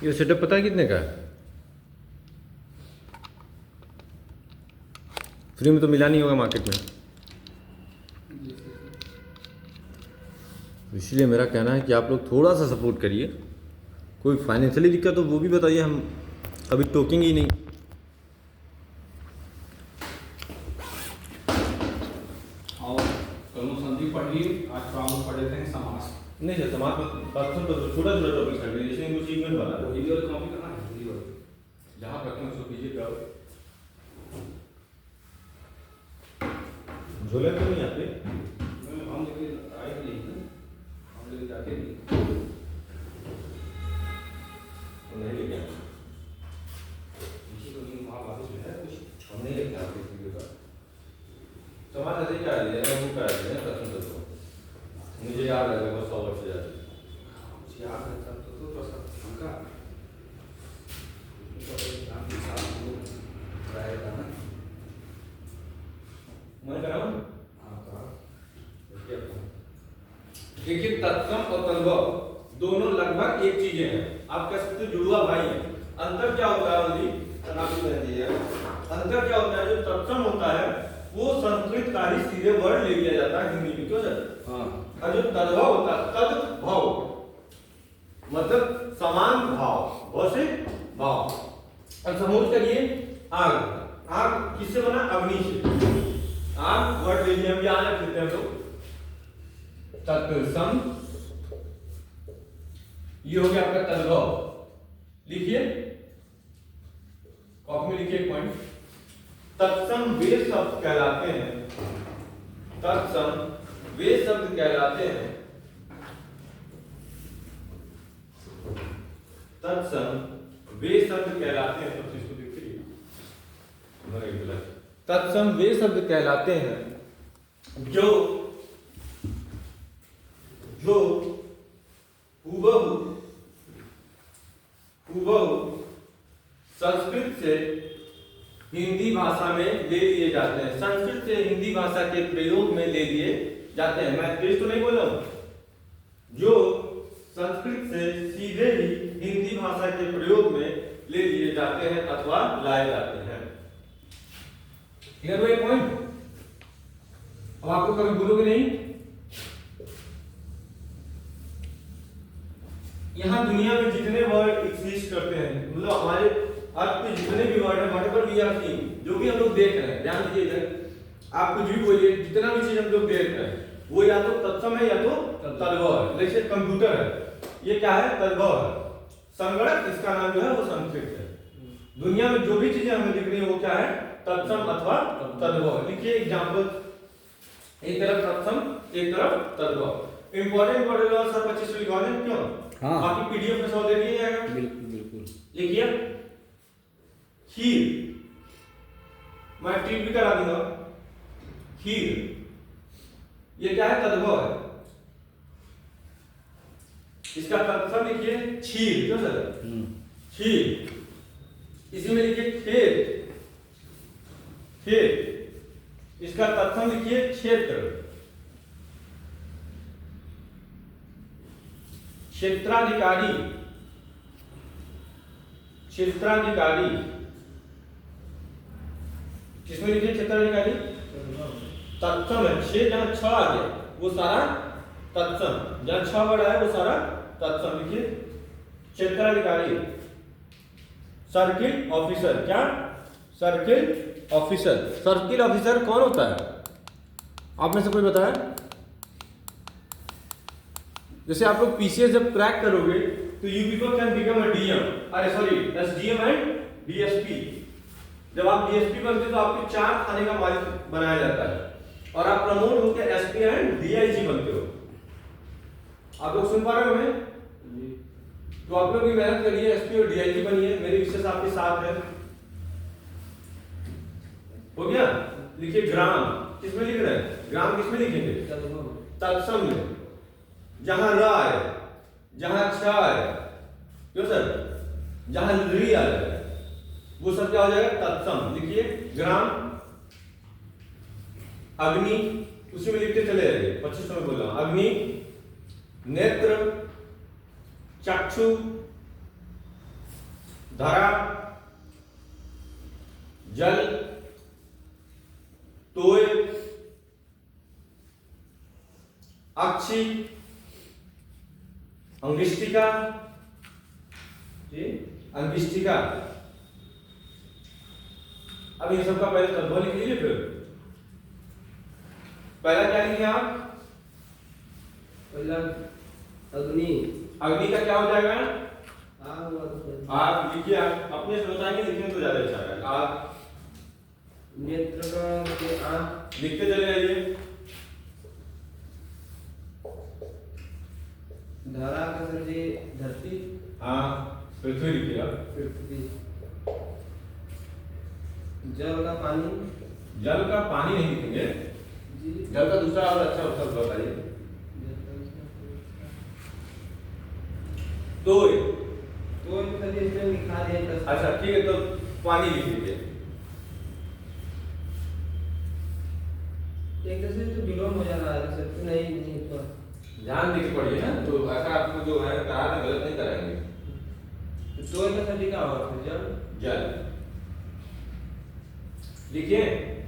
ये सेटअप पता है कितने का है? फ्री में तो मिला नहीं होगा मार्केट में। इसलिए मेरा कहना है कि आप लोग थोड़ा सा सपोर्ट करिए। कोई फाइनेंशियली दिक्कत हो वो भी बताइए, हम कभी टोकेंगे ही नहीं। और कल संदीप पढ़ ली, आज हम पढ़े थे समास। नहीं सर, समाज पर्सन तो छोटा छोटा टॉपिक कर लीजिए, जैसे कुछ इवेंट वाला तो हिंदी वाली कॉपी करना है, हिंदी वाली जहाँ रखें उसको कीजिए क्या झोले तो नहीं आते। हम लेके आए नहीं ना, हम लेके जाके नहीं नहीं लेके आए, इसी को नहीं, वहाँ वापस में है कुछ हम नहीं लेके आते किसी का। समाज ऐसे क्या है वो क्या है पर्सन तो मुझे याद है लगभग 100 वर्ष से ज़्यादा। याद है सब तो सब हमका नाम के साथ वो रहेगा ना। मैं कराऊं? हाँ कहा देखिए, तत्सम और तद्भव दोनों लगभग एक चीजें हैं। आप कह सकते हो जुड़वा भाई हैं। अंतर क्या होता है जी? अंतर क्या होता है? जो तत्सम होता है वो संस्कृत का ही सीधे वर्ड ले लिया जाता है हिंदी में, क्यों सर? हाँ। और जो तद्भव होता है, तद्भव मतलब समान भाव, भाव से भाव। और समूह करिए आग। आग किससे बना? अग्नि से। आग वर्ड ले लिया, हम यहाँ लिखते हैं तो तत्सम, ये हो गया आपका तद्भव। लिखिए कॉपी में, लिखिए एक पॉइंट। तत्सम वे शब्द कहलाते हैं, तत्सम वे शब्द कहलाते हैं, तत्सम वे शब्द कहलाते हैं। तो इसको देखिए, तत्सम वे शब्द कहलाते हैं जो हुबहू संस्कृत से हिंदी भाषा में ले लिए जाते हैं। संस्कृत से हिंदी भाषा के प्रयोग में ले लिए जाते हैं। मैं तेज तो नहीं बोल रहा हूं, जो संस्कृत से सीधे ही हिंदी भाषा के प्रयोग में ले लिए जाते हैं अथवा लाए जाते हैं। क्लियर हुआ ये पॉइंट? अब आपको कभी बोलोगे नहीं, यहाँ दुनिया में जितने वर्ड एग्जिस्ट करते हैं, मतलब हमारे अर्थ पे जितने भी वर्ड है, व्हाटएवर वी आर सीइंग, जो भी हम लोग देख रहे हैं, ध्यान दीजिए इधर। आप कुछ भी बोलिए, जितना भी चीज हम लोग देख रहे हैं वो या तो तत्सम है या तो तद्भव है। जैसे कंप्यूटर है, ये क्या है? तद्भव है। संगणक, इसका नाम जो है वो संस्कृत है। दुनिया में जो भी चीजें हमें दिख रही है वो क्या है? तत्सम अथवा तद्भव। लिखिए एग्जाम्पल, एक तरफ तत्सम एक तरफ तद्भव। इंपॉर्टेंट सर 25 लिखवा दें, क्यों? हाँ। बाकी पीडीएफ में 100 दे दिया जाएगा। बिल्कुल बिल्कुल। लिखिए खीर, मैं ट्रीट भी करा दूंगा। खीर, ये क्या है? तद्भव है। इसका तत्सम लिखिए क्षीर, क्यों सर? क्षीर। इसी में लिखिए खेत, खेत। इसका तत्सम लिखिए क्षेत्र, क्षेत्राधिकारी, क्षेत्राधिकारी। किसमें लिखिए क्षेत्राधिकारी? तत्सम है। छह जहां छ आ गया वो सारा तत्सम, जहां छ वर्ड है वो सारा तत्सम। लिखिए क्षेत्राधिकारी। सर्किल ऑफिसर, क्या? Circle officer. सर्किल ऑफिसर कौन होता है? आप में से कोई बताया? जैसे आप लोग पीसीएस जब क्रैक करोगे तो you people can become a DM, अरे सॉरी एसडीएम एंड डीएसपी। जब आप डीएसपी बनते तो आपको 4 थाने का मालिक बनाया जाता है और आप प्रमोट होकर एसपी एंड डीआईजी बनते हो। आप लोग सुन पा रहे हो हमें? तो आप लोग भी मेहनत करिए, एसपी और डीआईजी बनिए। मेरी विशेष आपके साथ है। हो गया? लिखिए ग्राम, किसमें लिख रहे हैं? ग्राम किसमें लिखेंगे? तत्सम में। जहां र आए, जहां छ आए, क्यों सर? जहां री आ जाए वो सब क्या हो जाएगा? तत्सम। लिखिए ग्राम। अग्नि, उसी में लिखते चले जाइए, 25 में बोल रहा हूं। अग्नि, नेत्र, चक्षु, धारा, जल, तोय, अक्षी, अंगिष्टिका, अंगिष्टिका। अब ये सबका पहले तत्व लिख लीजिए। फिर पहला क्या लिखेंगे आप? पहला अग्नि। अग्नि का क्या हो जाएगा? आग। आग लिखिए। आप अपने से बताएंगे, लिखने तो ज्यादा अच्छा है। आग। नेत्र का आग लिखते चले जाइए। धारा का सर जी धरती। हाँ, पृथ्वी लिखिए आप। पृथ्वी। जल का पानी। जल का पानी नहीं लिखेंगे। जी। जल का दूसरा और अच्छा उत्तर बताइए। तो सर जी इसमें लिखा दिया। अच्छा ठीक है, तो पानी लिख लीजिए। एक तरह से तो विलोम हो जा रहा है सर। नहीं तो ध्यान देके पढ़िए ना, तो ऐसा आपको जो है करार में गलत नहीं कराएंगे। तो का सर जी क्या होगा फिर? जल। जल लिखिए।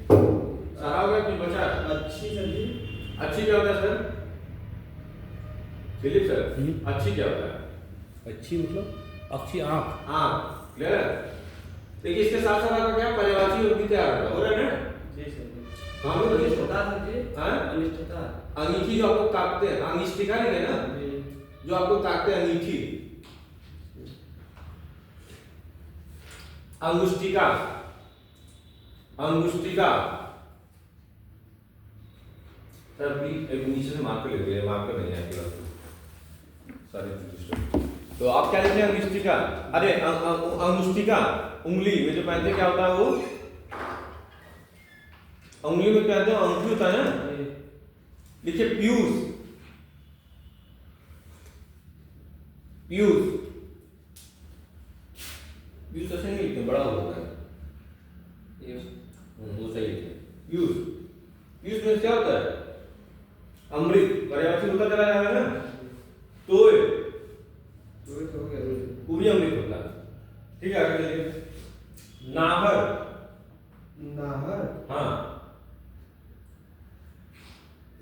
सारा हो गया, कुछ बचा? अच्छी सर जी। अच्छी क्या होता है सर? दिलीप सर, अच्छी क्या होता है? अच्छी मतलब अच्छी आँख। हाँ, क्लियर है। देखिए इसके साथ साथ आपका क्या पर्यायवाची रूप भी तैयार होगा, हो रहा है ना? जी सर जी। हाँ लोग अनिष्टता सर जी। हाँ? अनिष्टता। अंगीठी जो आपको काटते हैं, अंगिष्टिका लिखे ना, जी। जो आपको काटते हैं अंगीठी। अंगुष्टिका, अंगुष्टिका। सर प्लीज एक नीचे से मार्कर ले लीजिए, मार्कर नहीं है आपके पास। सॉरी। तो आप क्या लिखते हैं? अंगुष्टिका। अरे अंगुष्टिका उंगली में जो पहनते क्या होता है वो? उंगली में पहनते हैं, अंगूठी होता है ना। लिखिए पीयूष। पीयूष। पीयूष ऐसे नहीं लिखते, बड़ा होता है। वो सही है। पीयूष। पीयूष में क्या होता है? अमृत। पर्यायवाची होता चला जाएगा ना। तोय तो हो गया। वो भी अमृत होता है। ठीक है, आगे चलिए। नाहर। नाहर। हाँ,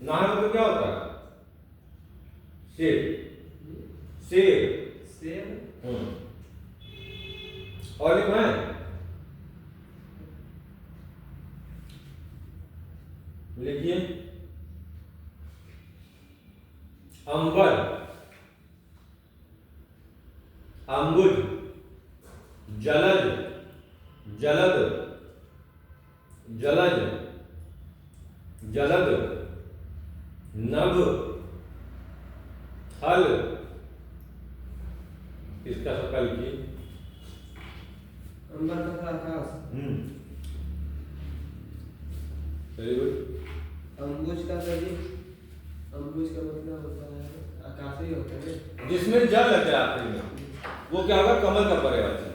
नाहर मतलब क्या होता है? शेर। शेर। सेब। और लिखना है। लिखिए अंबर, अंबुज, जलज, जलद, जलज, जलद, नभ, हल। इसका सबका लिखिए। अंबर तथा आकाश। Very good. अंबुज का सर जी, अंबुज का मतलब होता है आकाशीय होता है। जिसमें जल लग जाए आखिरी में, वो क्या होगा? कमल का पर्यायवाची।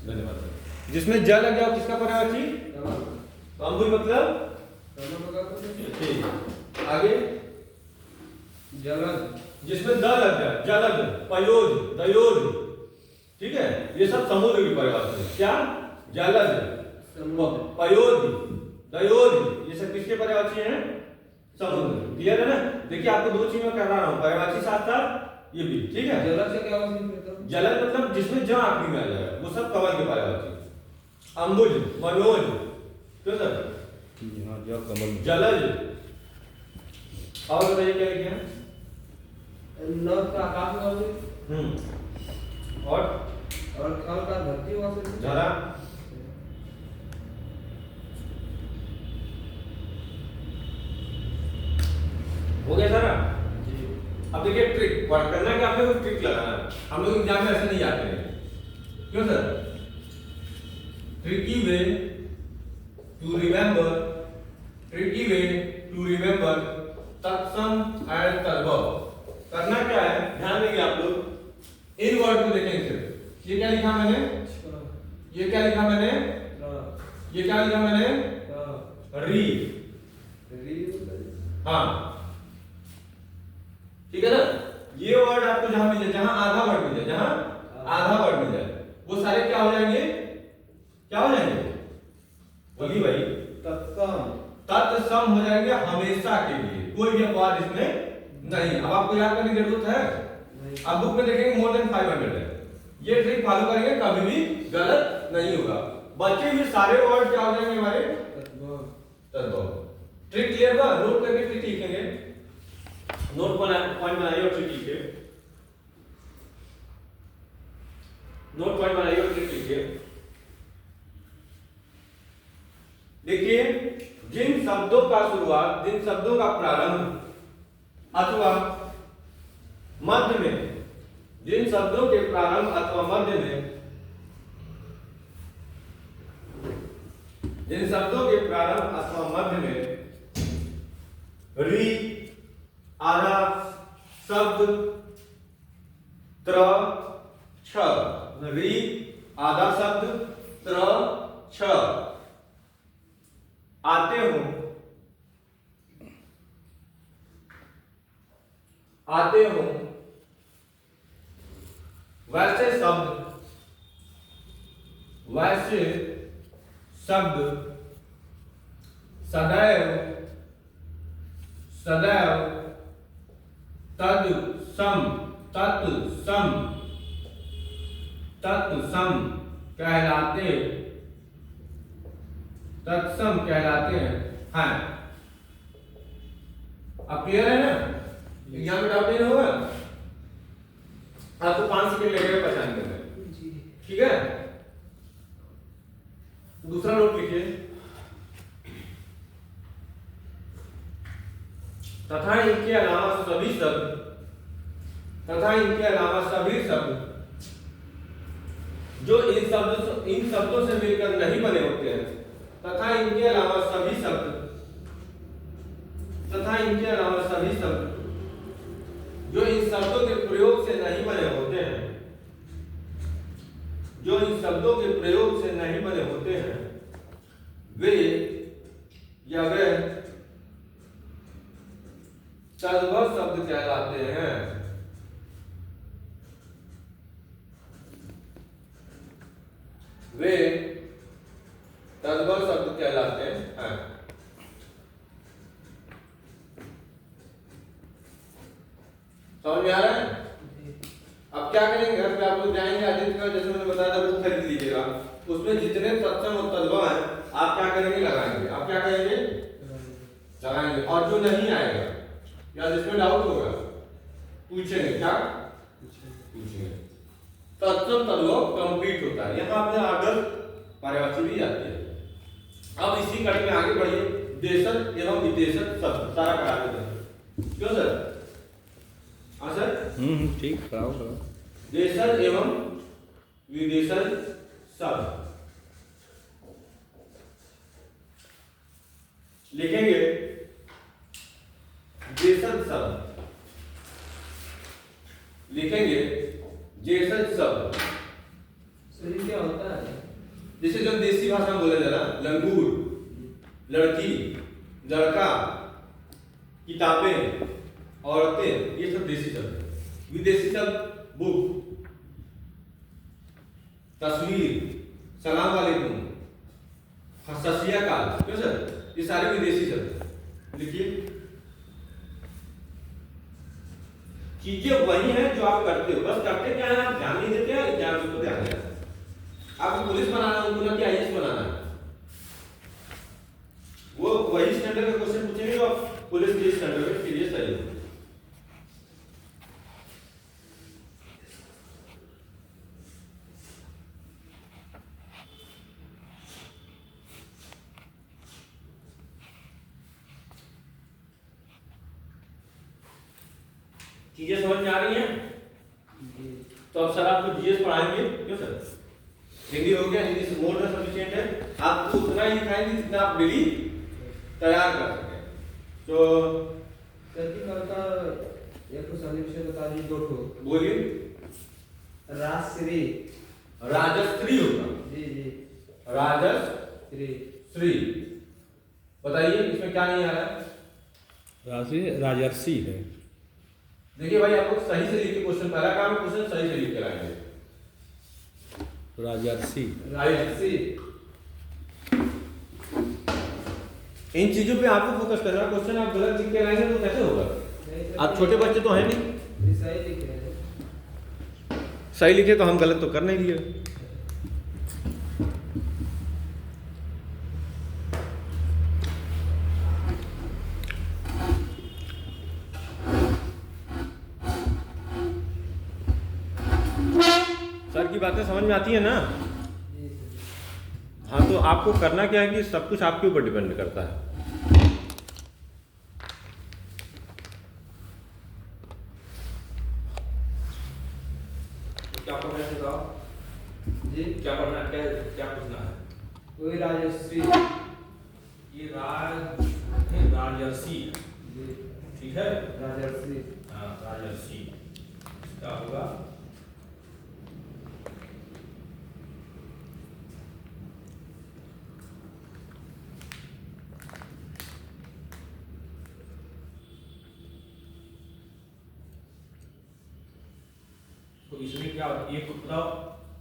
धन्यवाद। जिसमें जल लग जाए किसका पर्यायवाची? कमल। अंबुज मतलब कमल होगा तो ठीक है। आगे जलद। जिसमें द लग जाए, जलद, पयोज, दयोज। ठीक है, ये सब समुद्र की परिभाषा है। क्या? जलद, पयोज, दयोज, ये सब किसके पर्यायवाची हैं? समुद्र। क्लियर है ना? देखिए आपको दो चीज में कर रहा हूं, पर्यायवाची साथ साथ ये भी। ठीक है। जलद से क्या होगा फिर? जलद मतलब जिसमें ज आखिरी में आ जाएगा, वो सब कमल के पर्यायवाची। अंबुज, मनोज, क्यों सर? हाँ, जो कमल। जलज। और बताइए क्या लिखे हैं? नभ का आकाश होगा फिर। और खल का धरती होगा फिर। झरा। हो गया सारा? जी। अब देखिए ट्रिक करना क्या, आपने कोई ट्रिक लगाना है। हम लोग एग्जाम में ऐसे नहीं आते हैं। क्यों sir? Tricky way to remember, tricky way to remember तत्सम एंड तद्भव। करना क्या है, ध्यान देंगे आप लोग। इन वर्ड को देखेंगे सिर्फ। ये क्या लिखा मैंने? ये क्या लिखा मैंने? ये क्या लिखा मैंने? री। हाँ, ठीक है ना? ये वर्ड आपको जहां मिल जाए, जहां आधा वर्ड मिल जाए, जहां आधा वर्ड मिल जाए, वो सारे क्या हो जाएंगे? हमेशा के लिए, कोई भी अपवाद इसमें नहीं। अब आपको याद करने की जरूरत है? नहीं। अब बुक में देखेंगे मोर देन 500 है, ये ट्रिक फॉलो करेंगे कभी भी गलत नहीं होगा। बच्चे ये सारे वर्ड क्या हो जाएंगे हमारे तद्भव। ट्रिक क्लियर हुआ? नोट करके ट्रिक लिखेंगे, नोट पॉइंट बनाइए और ट्रिक लिखिए, नोट पॉइंट बनाइए और ट्रिक लिखिए। देखिए, जिन शब्दों का शुरुआत, जिन शब्दों का प्रारंभ अथवा मध्य में, जिन शब्दों के प्रारंभ अथवा मध्य में, जिन शब्दों के प्रारंभ अथवा मध्य में री, आधा शब्द, त्र, छ, री, आधा शब्द, त्र, छ आते हो, आते हो, वैसे शब्द, वैसे शब्द, सदैव, सदैव, तत्सम, तत्सम, तत्सम कहलाते, तत्सम कहलाते हैं। अब क्लियर है ना? एग्जाम में डाउट नहीं होगा? आपको 5 सेकंड लगेगा पहचानने में, ठीक है? दूसरा नोट लिखिए, तथा इनके अलावा सभी शब्द, तथा इनके अलावा सभी शब्द जो इन शब्दों से मिलकर नहीं बने होते हैं, तथा इनके अलावा सभी शब्द, तथा इनके अलावा सभी शब्द जो इन शब्दों के प्रयोग से नहीं बने होते हैं, जो इन शब्दों के प्रयोग से नहीं बने होते हैं, वे या वे तद्भव शब्द कहलाते हैं। वे तद्भव शब्द कहलाते हैं। समझ में आ रहा है? अब क्या करेंगे, घर पे आप लोग जाएंगे, आदित्य का जैसे मैंने बताया था बुक खरीद लीजिएगा, उसमें जितने तत्सम और तद्भव हैं आप क्या करेंगे, लगाएंगे। आप क्या करेंगे, लगाएंगे। और जो नहीं आएगा या जिसमें डाउट होगा पूछेंगे, क्या पूछेंगे। तत्सम तद्भव कंप्लीट होता है। यहाँ आपने ऑर्डर पर्यायवाची भी जाती है। अब इसी कड़ी में आगे बढ़िए, देशज एवं विदेशज शब्द सारा करा देते हैं। क्यों सर? हाँ सर, ठीक, कराओ कराओ। देशज एवं विदेशज शब्द लिखेंगे। देशज शब्द लिखेंगे, देशज शब्द। सर क्या होता है? जैसे जो देसी भाषा में बोला जा रहा, लंगूर, लड़की, लड़का, किताबें, औरतें, ये सब देसी शब्द है। विदेशी शब्द बुक, तस्वीर, सलाम वालेकुम, सत श्री अकाल, क्यों सर? ये सारे विदेशी शब्द हैं। लिखिए, चीजें वही हैं जो आप करते हो, बस करते क्या है आप ध्यान नहीं देते हैं, एग्जाम को ध्यान देना। आपको पुलिस बनाना है, उनको ना कि आईएएस बनाना है। वो वही स्टैंडर्ड का क्वेश्चन पूछेंगे जो आप पुलिस के स्टैंडर्ड में सीरियस है। चीजें समझ में आ रही हैं? तो अब सर आपको जीएस पढ़ाएंगे, क्यों सर? हिंदी हो गया, हिंदी से मोर देन सफिशिएंट है। आपको उतना ही लिखाएंगे जितना आप डेली तैयार कर सकें। तो गलती करता एक सॉल्यूशन बता दी, दो ठो बोलिए। राजश्री, राजश्री होगा। जी जी, राजश्री, श्री बताइए इसमें क्या नहीं आ रहा है? राशि राजर्षि है। देखिए भाई, आप लोग सही से लिखिए क्वेश्चन, पहला काम क्वेश्चन सही से लिख के लाएंगे। राजर्षि, राजश्री, इन चीजों पे आपको फोकस करना। क्वेश्चन आप गलत लिख के लाएंगे तो कैसे होगा? आप छोटे बच्चे तो हैं नहीं। सही लिखे हैं। सही लिखे तो हम गलत तो कर नहीं दिए। सर की बातें समझ में आती है ना? जी सर। हाँ, तो आपको करना क्या है कि सब कुछ आपके ऊपर डिपेंड करता है। क्या पढ़ना है बताओ? जी क्या पढ़ना है? क्या क्या पूछना है? कोई राजश्री। ये राजर्षि है। जी ठीक है? राजश्री। हाँ, राजर्षि क्या होगा? तो इसमें क्या एक बताओ?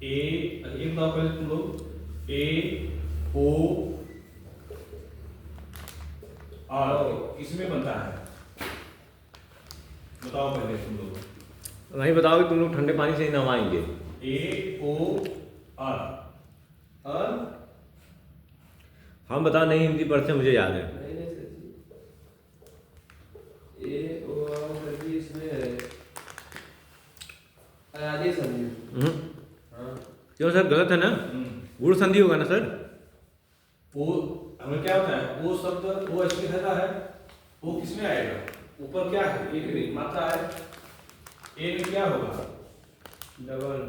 एक बताओ पहले तुम लोग। ए ओ और किसमें बनता है? बताओ पहले तुम लोग। नहीं बताओगे तुम लोग ठंडे पानी से ही नहवाएंगे। ए ओ आर और हम बता नहीं, हिंदी पढ़ते मुझे याद है। नहीं नहीं सर जी। ए ओ सर जी इसमें है अयादी संधि। हाँ क्यों सर, गलत है ना? गुण संधि होगा ना सर? ओ हमें क्या होता है? ओ शब्द ओ ऐसे रहता है। ओ किसमें आएगा? ऊपर क्या है? एक नहीं मात्रा है। ए में क्या होगा? डबल।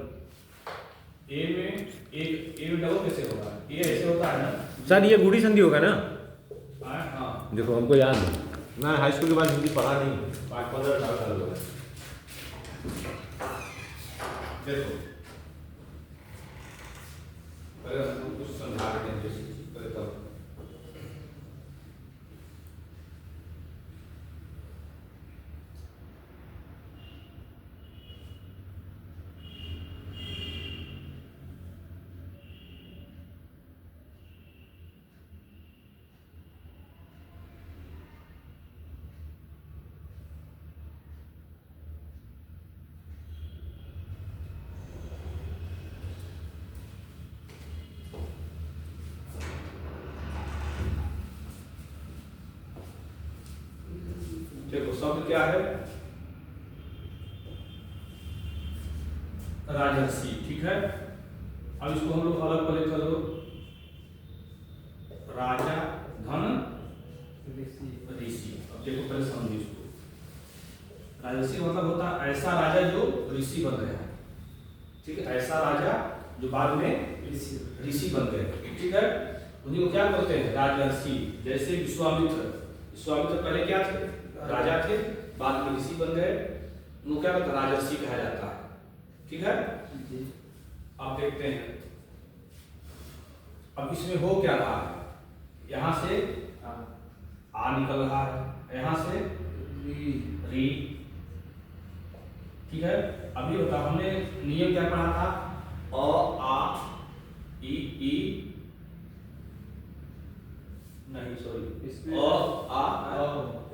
ए में डबल कैसे होगा? ये ऐसे होता है ना सर ये गुड़ी संधि होगा ना? हाँ। देखो हमको याद है, मैं हाई स्कूल के बाद हिंदी पढ़ा नहीं, 5-15 साल हो गए। देखो पहले हम कुछ समझा रहे हैं जैसे पहले तब देखो शब्द क्या है? राजर्षि। ठीक है? अब इसको हम लोग अलग पहले कर दो। राजा धन ऋषि। ऋषि। अब देखो पहले समझिए इसको। राजर्षि मतलब होता है ऐसा राजा जो ऋषि बन गया है। ठीक है? ऐसा राजा जो बाद में ऋषि बन गए। ठीक है? उन्हीं को क्या बोलते हैं? राजर्षि। जैसे विश्वामित्र। विश्वामित्र पहले क्या थे? राजा थे, बाद में ऋषि बन गए। उनको क्या कहते हैं? राजर्षि कहा जाता है। ठीक है? जी आप देखते हैं अब इसमें हो क्या रहा है? यहाँ से आ निकल रहा है, यहाँ से री। ठीक है? अभी बताओ हमने नियम क्या पढ़ा था? अ आ ई नहीं सॉरी इसमें अ आ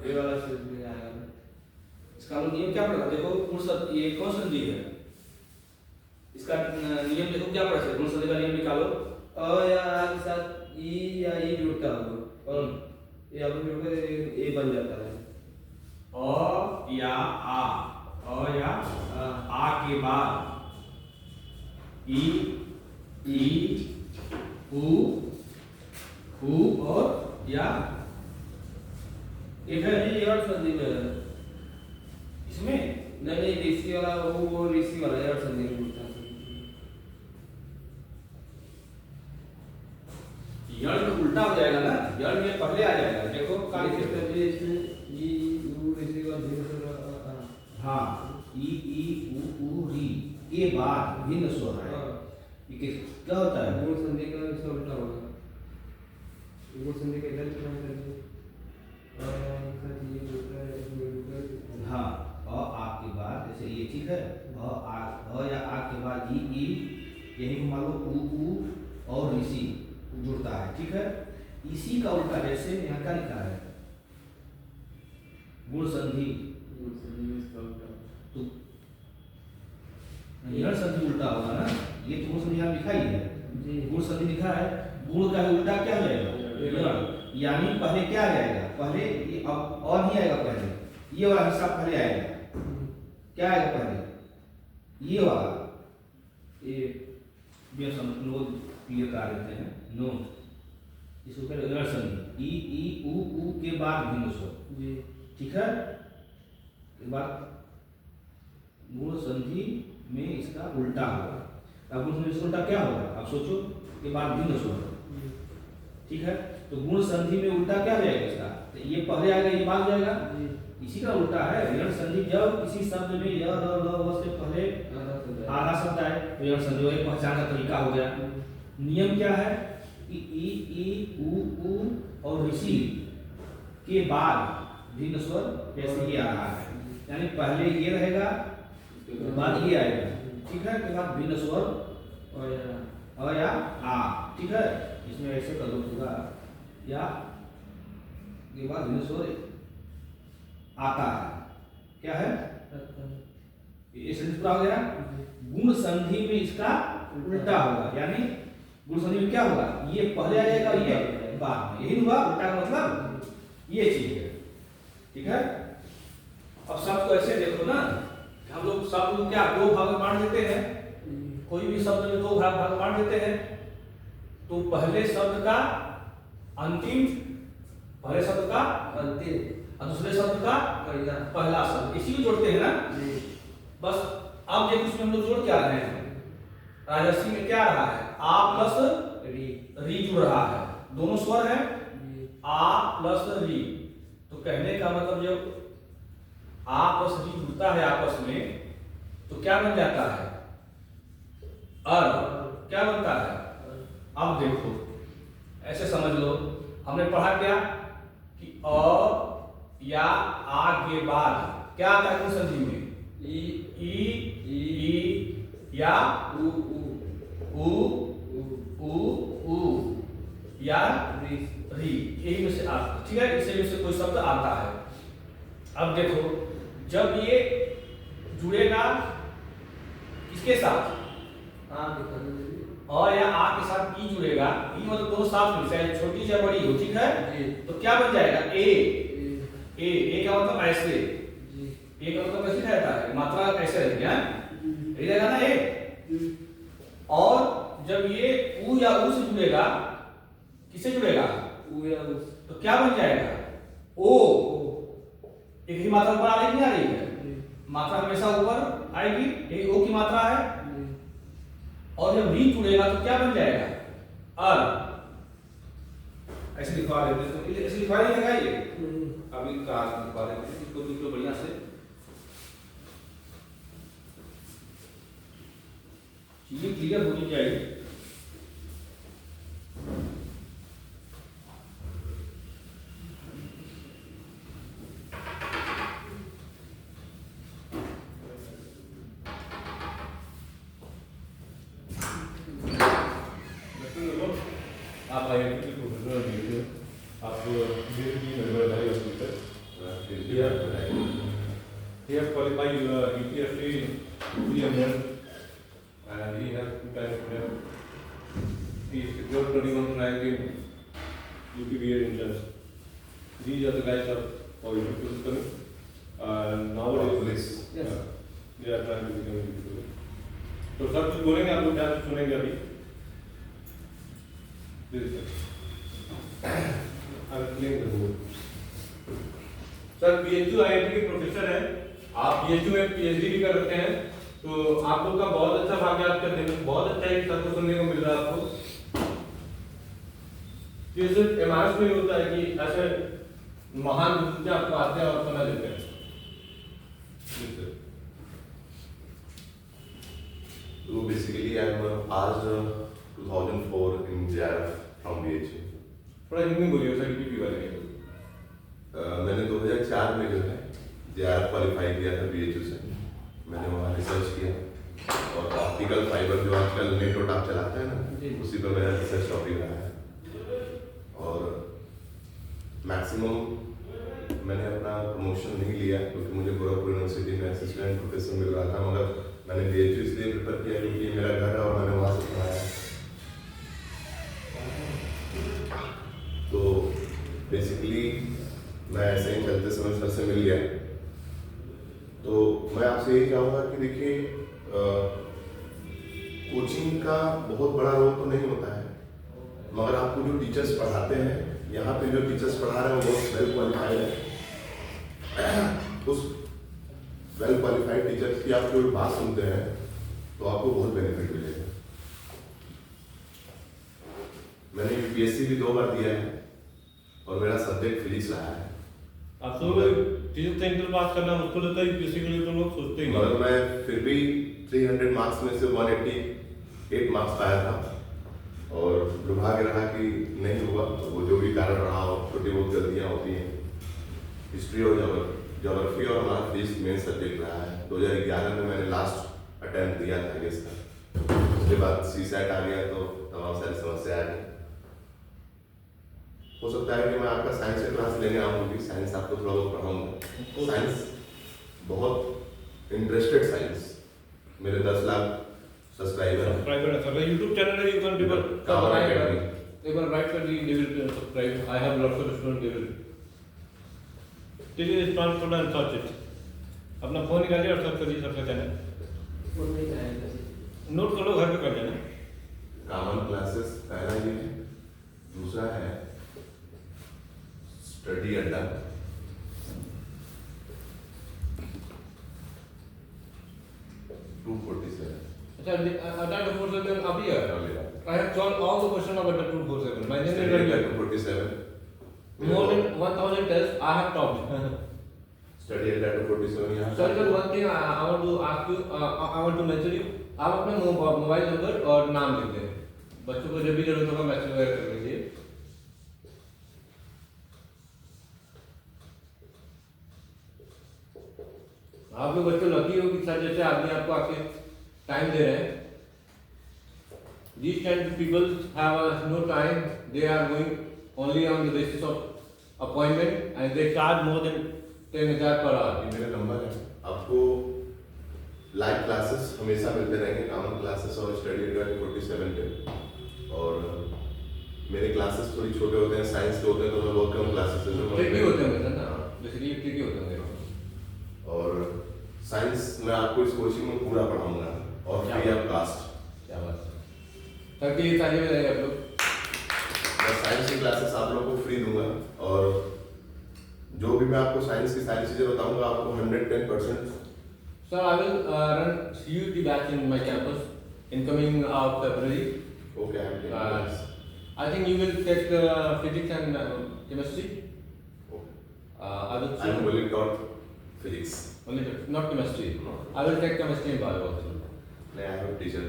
ये वाला शब्द नहीं आएगा ना। इसका नियम क्या पढ़ा? देखो ये कौन संधि है? इसका नियम देखो क्या पढ़ा? गुण संधि का नियम निकालो। अ या आ के साथ ई या ई जुड़ता होगा और ये अब जुड़कर ए बन जाता है। अ या आ के बाद ई उ और या। एक है ये और संधि में है। इसमें नहीं ऋषि वाला वो ऋषि वाला है और संधि में जुड़ता है। यण में उल्टा हो जाएगा ना, यण में पहले आ जाएगा। देखो काल जैसे के सर जी इसमें ई उ ऋषि का भिन्न हाँ ई उ री के बाद भिन्न स्वर है। ये क्या होता है? गुण संधि का इसका उल्टा होगा। गुण संधि का इधर क्या कर दिए? सर ये दूसरा है। हाँ अ आ के बाद जैसे ये। ठीक है? अ या आ के बाद ई यही मान लो उ और ऋषि जुड़ता है। ठीक है? इसी का उल्टा, जैसे यहाँ क्या लिखा है गुण संधि, तो ऋण संधि उल्टा होगा ना, ये तो गुण संधि यहाँ लिखा ही है, गुण संधि लिखा है, गुण का उल्टा क्या हो जाएगा ऋण, यानी पहले क्या आ जाएगा, पहले ये अब और नहीं आएगा, पहले ये वाला हिस्सा पहले आएगा, क्या आएगा पहले ये वाला, ये लोग क्लियर करा देते हैं नो, इसको कहते हैं ऋण संधि, ई ऊ के बाद भिन्न स्वर, ठीक है। के बाद गुण संधि में इसका उल्टा होगा, अब गुण संधि उल्टा क्या होगा, अब सोचो, के बाद भिन्न स्वर, ठीक है। तो गुण संधि में उल्टा क्या हो जाएगा इसका, तो ये पहले आएगा, ये बाद जाएगा, इसी का उल्टा है ऋण संधि। जब किसी शब्द में य ल व से पहले आधा शब्द आए तो ऋण संधि, वही पहचान का तरीका हो गया। नियम क्या है कि ई ऊ और ऋषि के बाद भिन्न स्वर, जैसे ये आ रहा है, यानी पहले ये रहेगा बाद ये आएगा, ठीक है, के बाद भिन्न स्वर अ या आ, ठीक है, इसमें ऐसे कर दो पूरा, या के बाद भिन्न स्वर आता है, क्या है ये सेंटेंस पूरा हो गया। गुण संधि में इसका उल्टा होगा, यानी गुण संधि में क्या होगा, ये पहले आ जाएगा, ये बाद में, यही हुआ उल्टा का मतलब ये चीज है, ठीक है। अब शब्द को ऐसे देखो ना, हम लोग शब्द को क्या दो भाग में बांट देते हैं, कोई भी शब्द में दो भाग में बांट देते हैं, तो पहले शब्द का अंतिम, पहले शब्द का अंतिम और दूसरे शब्द का पहला शब्द, इसी को जोड़ते हैं ना बस। अब देखो इसमें हम लोग जोड़ क्या रहे हैं, राजर्षि में क्या रहा है, आ प्लस री जुड़ रहा है, दोनों स्वर है आ प्लस री, तो कहने का मतलब जब आ प्लस री जुड़ता है आपस में तो क्या बन जाता है, अर, क्या बनता है। अब देखो ऐसे समझ लो, हमने पढ़ा क्या कि अ या आ के बाद क्या आता है गुण संधि में, ई या ऊ या री, यही में से आता, ठीक है, इसे में से कोई शब्द आता है। अब देखो जब ये जुड़ेगा किसके साथ, अ या आ के साथ ई जुड़ेगा, ई मतलब दोनों साथ में, चाहे छोटी चाहे बड़ी हो, ठीक है, तो क्या बन जाएगा ए का मतलब ऐसे, ए का मतलब कैसे रहता है, मात्रा कैसे रहती है, यही रहेगा ना ए। और जब ये ऊ या ऊ से जुड़ेगा, किससे जुड़ेगा, ऊ या ऊ, तो क्या बन जाएगा ओ, एक ही मात्रा ऊपर आ रही नहीं आ रही है, मात्रा हमेशा ऊपर आएगी, यही ओ की मात्रा है। और जब री जुड़ेगा तो क्या बन जाएगा, अर, ऐसे लिखवा देते हैं, तो ऐसे लिखवा नहीं लगाइए, अभी क्लास में लिखवा देते हैं, इसको लिख लो बढ़िया से, चीजें क्लियर होनी चाहिए। आप IIT के प्रोफेसर हैं, आप basically member है hospital. He has qualified UPSC 3 years and he has 2 times left. He secured 21 rank in UPBA entrance. These are the guys for UPSC coming. And nowadays they are trying to become UPSC. तो सब कुछ बोलेंगे, आप लोग ध्यान से सुनेंगे अभी। सर BHU IIT के प्रोफेसर हैं, आप BHU में PhD भी कर रखे हैं, तो आप लोग का बहुत अच्छा भाग्य आप करने में, बहुत अच्छा एक सबको सुनने को मिल रहा है आपको। ये सिर्फ MRS में ही होता है कि ऐसे महान बुजुर्ग आपको आते हैं और सुना देते हैं। So basically, I am asked 2004 in JRF from BHU. थोड़ा हिंदी बोलिए सर, की बारे में। मैंने 2004 में जो है JRF क्वालिफाई किया था BHU से। मैंने वहाँ रिसर्च किया और ऑप्टिकल फाइबर जो आजकल नेटवर्क आप चलाते हैं ना, उसी पर मेरा रिसर्च टॉपिक रहा है। और मैक्सिमम मैंने अपना प्रमोशन नहीं लिया क्योंकि मुझे गोरखपुर यूनिवर्सिटी में असिस्टेंट प्रोफेसर मिल रहा था, मगर मैंने BHU इसलिए प्रेफर किया क्योंकि मेरा घर है और मैंने वहाँ से पढ़ाया। तो बेसिकली मैं ऐसे ही चलते समय सर से मिल गया। तो मैं आपसे यही चाहूँगा कि देखिए कोचिंग का बहुत बड़ा रोल तो नहीं होता है, मगर आपको जो टीचर्स पढ़ाते हैं, यहाँ पे जो टीचर्स पढ़ा रहे हैं वो बहुत वेल क्वालिफाइड है। उस वेल क्वालिफाइड टीचर्स की आप कोई बात सुनते हैं तो आपको बहुत बेनिफिट मिलेगा। मैंने UPSC भी 2 बार दिया है और मेरा सब्जेक्ट फिजिक्स रहा है। आप तो फिजिक्स से इंटर पास करना मुश्किल होता है, UPSC के लिए तो लोग सोचते ही मगर मैं फिर भी 300 मार्क्स में से 188 मार्क्स पाया था और दुर्भाग्य रहा कि नहीं हुआ। तो वो जो भी कारण रहा हो, छोटी बहुत गलतियाँ होती हैं। हिस्ट्री और ज्योग्राफी और हमारा फिजिक्स मेन सब्जेक्ट रहा है। 2011 में मैंने लास्ट अटेम्प्ट दिया था गेस का, उसके बाद CSAT आ गया तो तमाम सारी समस्या आ गई। हो सकता है कि मैं आपका साइंस से क्लास लेने आऊँगी, साइंस आपको थोड़ा बहुत पढ़ाऊँगा। साइंस बहुत इंटरेस्टेड साइंस, मेरे 10 लाख सब्सक्राइबर हैं। सर YouTube चैनल है, you can people Kamal Academy. they will write for the, they will subscribe. I have lots of students, they will this is transfer and search it. अपना phone निकालिए और search करिए सबका channel, phone में जाएगा। Note कर लो, घर पे कर लेना। कॉमन क्लासेस पहला ये है, दूसरा है स्टडी अड्डा, अच्छा, अड्डा 247 अभी है। I have solved all the questions about the 247. My name is 247, more than 1000 tests I have topped. Study अड्डा 247 यहाँ। Sir one thing I want to ask you, I want to mention you, आप अपना mobile number और नाम लिख दें, बच्चों को जब भी जरूरत होगा मैसेज वगैरह कर लीजिए। आप लोग बच्चों लकी हो कि सर जैसे आदमी आपको आके टाइम दे रहे हैं। These kind of people have no time, they are going only on the basis of appointment and they charge more than 10,000 per hour. ये मेरा नंबर है। आपको लाइव क्लासेस हमेशा मिलते रहेंगे, कॉमन क्लासेस और स्टडी अड्डा 47 पे। और मेरे क्लासेस थोड़ी छोटे होते हैं, साइंस के होते हैं, तो मैं बहुत कम क्लासेस ट्रिकी होते हैं सर ना, बेसिकली ट्रिकी होते हैं। और साइंस मैं आपको इस कोचिंग में पूरा पढ़ाऊंगा और फ्री ऑफ कास्ट। क्या बात है सर, के लिए तालियां बजाइए आप लोग। मैं साइंस की क्लासेस आप लोगों को फ्री दूंगा और जो भी मैं आपको साइंस की सारी चीजें बताऊंगा आपको 110%। Sir, I will run CUT batch in my campus in coming February. Okay, I am I think you will take physics and chemistry. I will I am willing taught physics. only not chemistry. I will take chemistry and bio also. मैं I have teacher.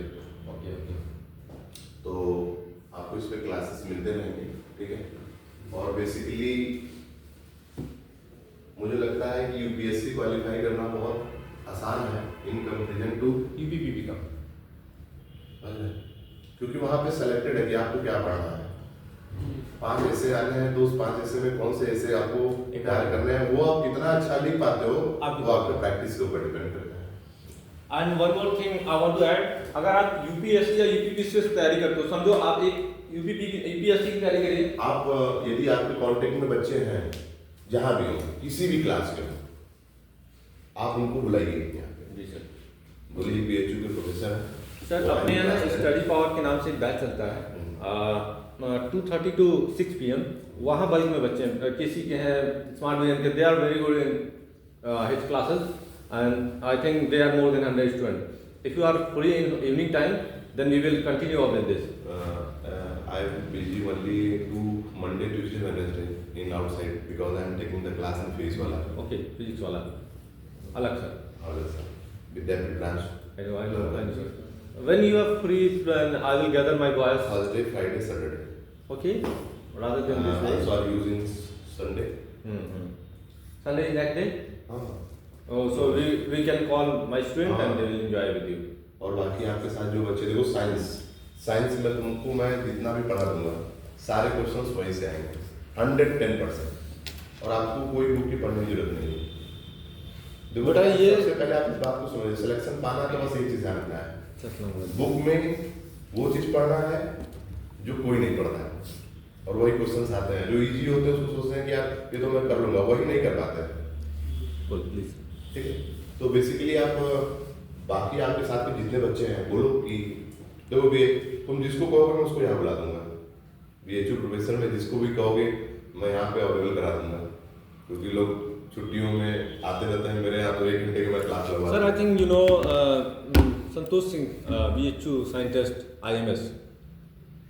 Okay, okay. तो आपको इस पे classes मिलते रहेंगे, ठीक है। और बेसिकली मुझे लगता है कि UPSC क्वालिफाई करना बहुत आसान है इन कंपेरिजन टू UPPP का, क्योंकि वहाँ पे सेलेक्टेड है कि आपको क्या पढ़ना है। 5 ऐसे आने हैं, 5 ऐसे में कौन से ऐसे आपको तैयार करने हैं, वो आप कितना अच्छा लिख पाते हो वो आपके प्रैक्टिस के ऊपर डिपेंड करता है। And one more thing I want to add, अगर आप UPSC या UPPC से तैयारी करते हो, समझो आप एक UPSC की तैयारी करिए। आप यदि आपके कांटेक्ट में बच्चे हैं जहाँ भी हो, किसी भी क्लास के हो, आप उनको बुलाइए यहाँ पे। जी सर। बोलिए BHU के प्रोफेसर हैं सर अपने यहाँ स्टडी पावर के नाम से एक बैच चलता है 2:30 to 6 PM। वहाँ बैच में बच्चे हैं, किसी के हैं स्मार्ट विजन के, they are very good in his classes and I think they are more than 100 students. If you are free in evening time, then we will continue on with this. I am busy only to Monday, Tuesday, Wednesday in outside because I am taking the class in physics wala. Okay, physics वाला अलग sir. Alright sir. Vidyapit branch. I know, thank you sir. When you are free, then I will gather my boys. Thursday, Friday, Saturday. Okay, rather than this day. Also are using Sunday. Sunday is that day. Oh, so we can call my student and they will enjoy with you. और बाकी आपके साथ जो बच्चे देखो science में तुमको मैं जितना भी पढ़ा दूंगा सारे क्वेश्चंस वहीं से आएंगे 110%। और आपको कोई बुक की पढ़ने की जरूरत नहीं है। देखो बेटा, ये सबसे पहले आप इस बात को समझिए, सिलेक्शन पाना है तो बस एक चीज ध्यान रखना है, बुक में वो चीज पढ़ना है जो कोई नहीं पढ़ता है, और वही क्वेश्चंस आते हैं जो इजी होते हैं, उसको सोचते हैं कि यार ये तो मैं कर लूंगा, वही नहीं कर पाते हैं। प्लीज। ठीक है, तो बेसिकली आप बाकी आपके साथ के जितने बच्चे हैं बोलो कि देखो भी तुम जिसको कहोगे मैं उसको यहाँ बुला दूंगा, BHU प्रोफेसर में जिसको भी कहोगे मैं यहाँ पे अवेलेबल करा दूंगा, क्योंकि लोग छुट्टियों में आते रहते हैं मेरे यहाँ, तो 1 घंटे के बाद क्लास लगवा। Sir, I think you know Santosh Singh, BHU scientist, IMS.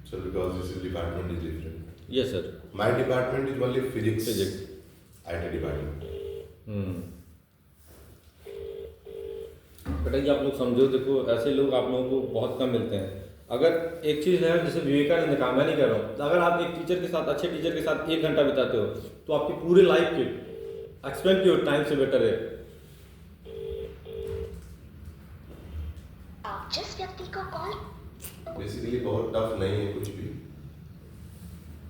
So because this is department is different. Yes sir. My department is only physics. Physics. IT department. बेटा जी आप लोग समझो, देखो ऐसे लोग आप लोगों को बहुत कम मिलते हैं। अगर एक चीज़ है जैसे विवेकानंद का, मैं नहीं कह रहा हूँ, अगर आप एक टीचर के साथ, अच्छे टीचर के साथ 1 घंटा बिताते हो तो आपकी पूरे लाइफ के एक्सपेंड योर टाइम से बेटर है। आप जिस व्यक्ति को कॉल बेसिकली बहुत टफ नहीं है कुछ भी,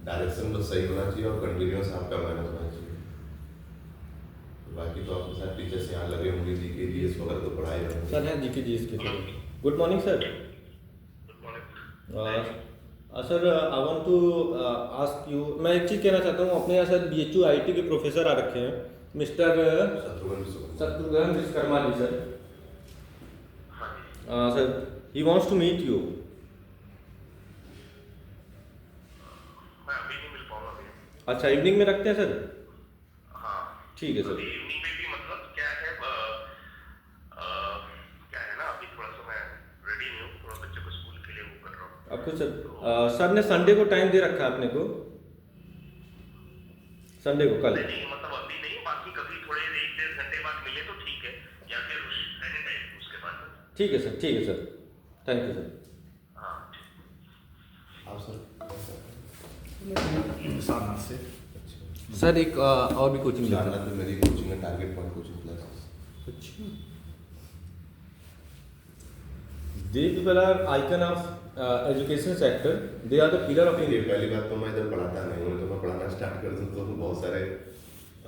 डायरेक्शन बस सही होना चाहिए और कंटिन्यूस आपका मेहनत होना चाहिए। तो बाकी तो आपके साथ टीचर्स यहाँ लगे होंगे, GK GS वगैरह तो पढ़ाए होंगे। सर हैं GK GS के sir. Good morning sir. Sir I want to ask you, मैं एक चीज़ कहना चाहता हूँ, अपने यहाँ सर BHU IT के प्रोफेसर आ रखे हैं, mister Shatrughan Vishwakarma ji sir. Sir he wants to meet you. अच्छा, इवनिंग में रखते हैं सर? हाँ ठीक है सर। इवनिंग में भी मतलब क्या है, क्या है ना, अभी थोड़ा सा मैं रेडी नहीं हूँ, थोड़ा बच्चे को स्कूल के लिए वो कर रहा हूँ। आपको सर सर ने संडे को टाइम दे रखा है अपने को, संडे को कल। नहीं मतलब अभी नहीं, बाकी कभी थोड़े 1-1.5 घंटे बाद मिले तो ठीक है, या फिर एनी टाइम उसके बाद। ठीक है सर, ठीक है सर, थैंक यू सर। हाँ आप सर सारनाथ से। सर एक और भी कोचिंग लेते सारनाथ में मेरी कोचिंग है, टारगेट पॉइंट कोचिंग क्लासेस। अच्छा, they people are icon of education sector, they are the pillar of ये इंडिया। पहली बात तो मैं इधर पढ़ाता नहीं हूँ, तो मैं पढ़ाना स्टार्ट कर दूँ तो बहुत सारे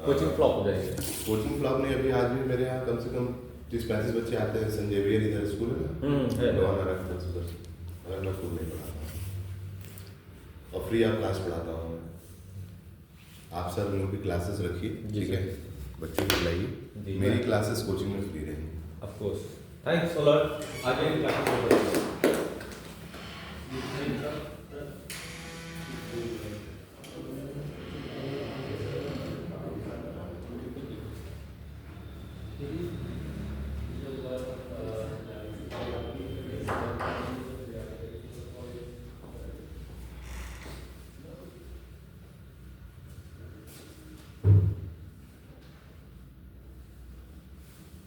कोचिंग फ्लॉप हो जाएंगे। कोचिंग फ्लॉप नहीं, अभी आज भी मेरे यहाँ कम से कम 30-35 बच्चे आते हैं। सेंट जेवियर इधर स्कूल है ना, है। गवाना रखता है उधर से, अगर मैं स्कूल नहीं पढ़ाता और फ्री ऑफ क्लास पढ़ाता हूँ मैं। आप सर लोगों की क्लासेस रखिए, जी ठीक है, सर। बच्चों को जी। बुलाइए, मेरी क्लासेस कोचिंग में फ्री रहेंगी। Of course, thanks a lot. आगे क्लासेस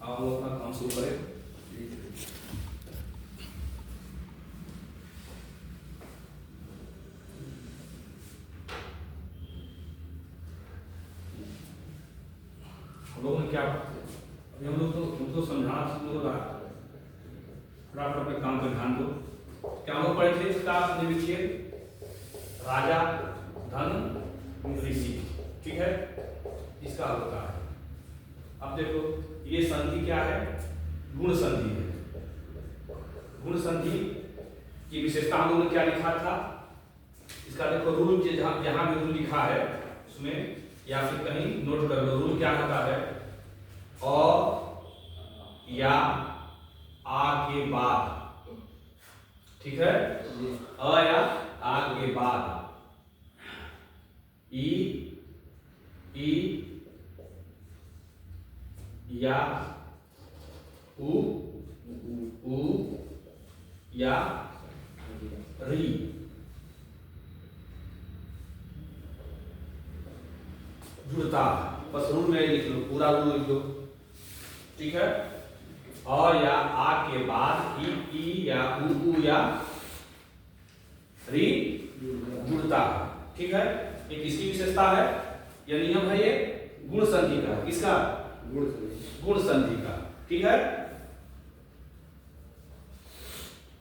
आप लोग अपना काम शुरू करें। हम लोगों ने क्या, अभी हम लोग तो समझाना हम लोग फटाफट अपने काम पे ध्यान दो। क्या हम लोग पढ़े थे इसका लिखिए, राजा धन ऋषि, ठीक है, इसका होता है। अब देखो ये संधि क्या है, गुण संधि है। गुण संधि की विशेषता हम लोगों ने क्या लिखा था, इसका देखो रूल, जहां भी रूल लिखा है उसमें या फिर कहीं नोट कर लो। रूल क्या होता है, अ या आ के बाद, ठीक है, अ या आ के बाद ई या उ या री, जुड़ता। बस रूल में लिख लो, पूरा रूल लिख लो, ठीक है। और या आ के बाद ई या उ या री जुड़ता, ठीक है। एक इसकी विशेषता है, यह नियम है, ये गुण संधि का, किसका, गुण संधि का, ठीक है।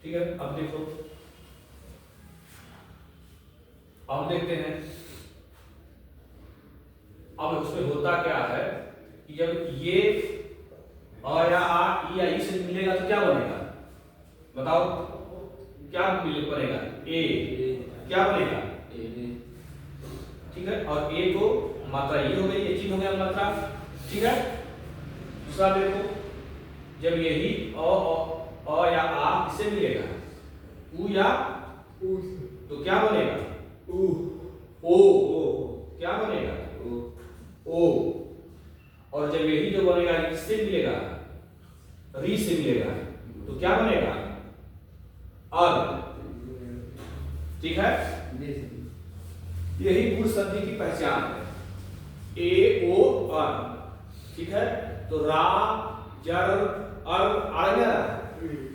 ठीक है, अब देखो, अब देखते हैं अब उसमें होता क्या है कि जब ये अ या आ ई या ई से मिलेगा तो क्या बनेगा, बताओ क्या बनेगा, ए क्या बनेगा, ठीक है। और ए को मात्रा ये हो गई, ये चीज हो गया मात्रा, ठीक है। दूसरा देखो, जब यही अ या आ किससे मिलेगा, उ या उ, तो क्या बनेगा, उ ओ क्या बनेगा, ओ। और जब यही जो बनेगा किससे मिलेगा, री से मिलेगा, तो क्या बनेगा, अर, ठीक है। यही गुण संधि की पहचान है, ए ओ अर, ठीक है। तो रा जर अर आ गया,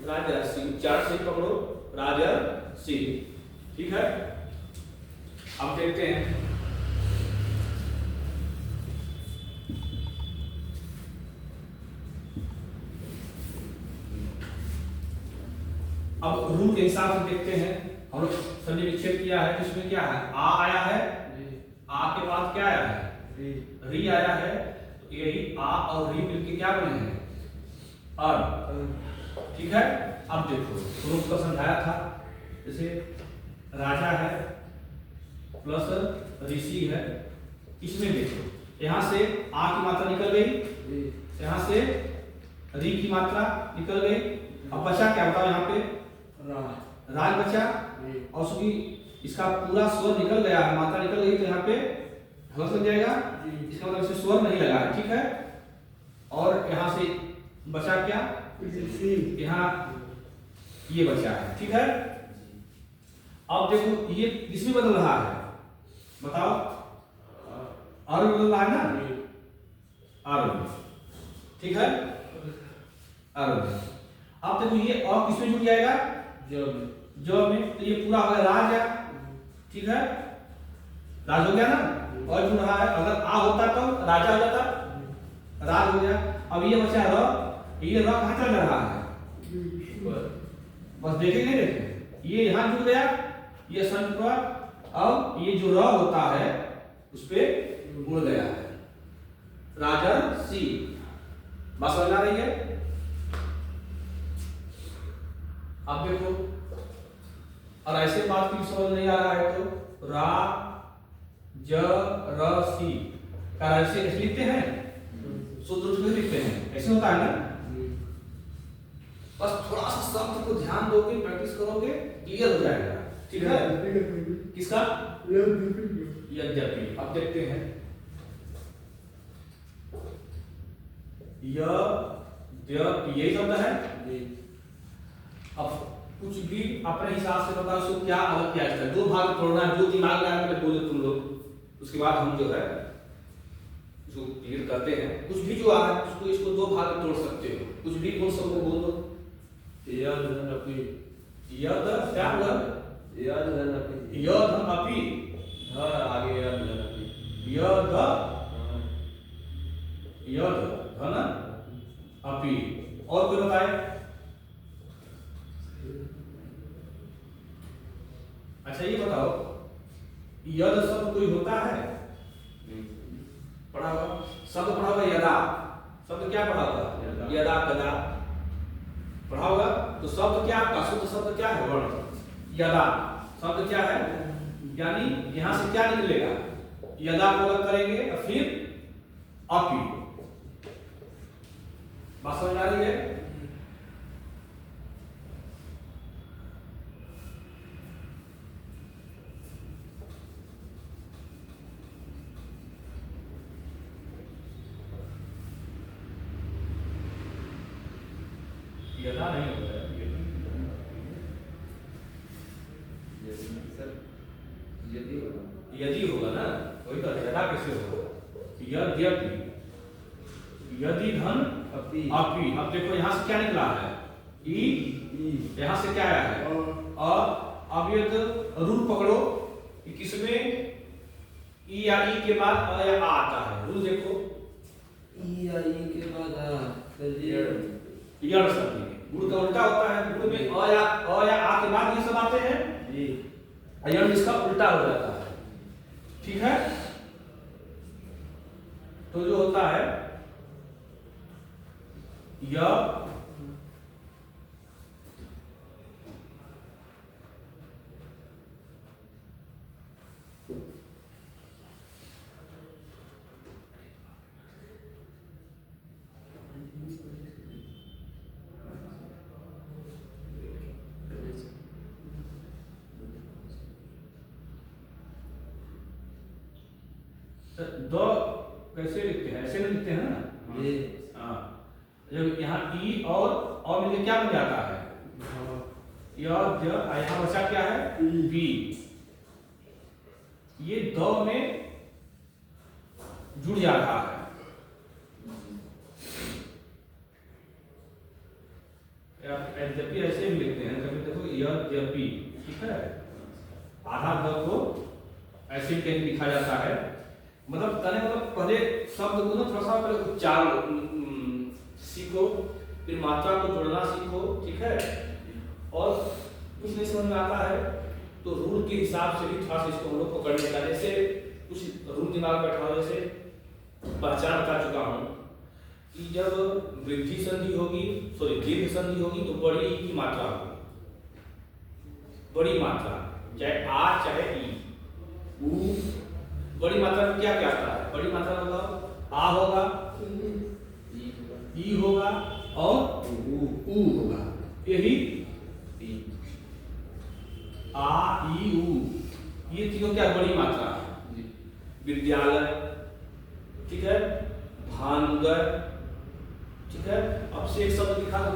राजर्षि, चार से पकड़ो, राजर्षि, ठीक है। अब देखते हैं, अब रूल के हिसाब से देखते हैं। हम लोग संधि विच्छेद किया है, इसमें क्या है, आ आया है, आ के बाद क्या आया है, री आया है, तो यही आ और री मिलके क्या बने हैं, अर, ठीक है। अब देखो रूल को समझाया था, जैसे राजा है प्लस ऋषि है, इसमें देखो यहाँ से आ की मात्रा निकल गई, यहाँ से री की मात्रा निकल गई, अब बचा क्या बताओ, यहाँ पे राज बचा, और उसकी इसका पूरा स्वर निकल गया है, मात्रा निकल गई, तो यहाँ पे हल लग जाएगा, इसका मतलब इसे स्वर नहीं लगा है, ठीक है। और यहाँ से बचा क्या, यहाँ ये बचा है, ठीक है। अब देखो ये किसमें बदल रहा है, बताओ, और बदल रहा है ना, और, ठीक है, और अब देखो ये और किसमें जुड़ जाएगा, जब में, तो ये पूरा हो गया राज है, ठीक है, राज हो गया ना, और जुड़ रहा है, अगर आ होता तो राजा हो जाता, राज हो गया। अब ये बचा र, ये र कहाँ चल रहा है, बस देखेंगे नहीं देखेंगे, ये यहाँ जुड़ गया, ये संध पर, अब ये जो र होता है उस पे मुड़ गया है, राजर्षि, बस समझ आ रही है। अब देखो, और ऐसे बात की समझ नहीं आ रहा है तो रा ज र सी का ऐसे लिखते हैं, शुद्ध रूप में लिखते हैं, ऐसे होता है ना। बस थोड़ा सा शब्द को ध्यान दोगे, प्रैक्टिस करोगे, क्लियर हो जाएगा, ठीक है। किसका, यद्यपि। अब देखते हैं, यही शब्द है। अब कुछ भी अपने हिसाब से बताओ, उसको क्या अलग किया जाता है, दो भाग तोड़ना है, जो दिमाग में आया बोलो तुम लोग, उसके बाद हम जो है उसको क्लियर करते हैं। कुछ भी जो आ रहा है उसको, इसको दो भाग में तोड़ सकते हो, कुछ भी बोल सकते हो, बोल दो। यद धन अपि, यद क्या हुआ, यद धन अपि, यद धन अपि, हाँ आगे यद धन अपि, यद यद धन अपि। और कोई बताए, अच्छा ये बताओ, यद शब्द कोई होता है, पढ़ा होगा शब्द, पढ़ा होगा यदा, शब्द क्या पढ़ा होगा, यदा कदा पढ़ा होगा। तो शब्द क्या आपका शुद्ध शब्द क्या है, वर्ण, यदा शब्द क्या है, यानी यहां से क्या निकलेगा, यदा को अलग करेंगे और फिर अपि, बात समझ आ रही है। यदा नहीं होता है, यदि होगा ना, वही तो यदा कैसे होगा, यद्यपि, यदि धन अपि। अब देखो यहाँ से क्या निकला है, ई, यहाँ से क्या आया है, अब ये तो रूल पकड़ो कि किसमें ई या ई के बाद अ या आ आता है, रूल देखो, ई या ई के बाद यड़ शब्द, गुण का उल्टा होता है, गुण में अ या आ के बाद ये सब आते हैं जी, यड़ इसका उल्टा हो जाता है, ठीक है। तो जो होता है य द कैसे लिखते हैं, ऐसे नहीं लिखते हैं ना। ये हाँ, जब यहाँ ई और मिलके क्या बन जाता है, यहाँ बचा क्या है, बी। ये द में जुड़ जाता है। जब भी ऐसे भी लिखते हैं, कभी देखो यद्यपि, ठीक है, आधा द को ऐसे कहीं लिखा जाता है। मतलब कहने मतलब पहले शब्द को ना थोड़ा सा पहले उच्चारण सीखो, फिर मात्रा को जोड़ना सीखो, ठीक है। और कुछ नहीं समझ में आता है तो रूल के हिसाब से भी थोड़ा सा इसको हम लोग पकड़ने का, जैसे कुछ रूल दिमाग में बैठा हो, जैसे पहचान बता चुका हूँ कि जब वृद्धि संधि होगी, सॉरी दीर्घ संधि होगी तो बड़ी ई की मात्रा होगी, बड़ी मात्रा, चाहे आ चाहे ई। बड़ी मात्रा में क्या क्या आता है, बड़ी मात्रा मतलब आ होगा, ई होगा और ऊ होगा, यही आ ई ऊ, ये तीनों क्या बड़ी मात्रा है। विद्यालय, ठीक है, भानुदर, ठीक है। अब से एक शब्द लिखा था,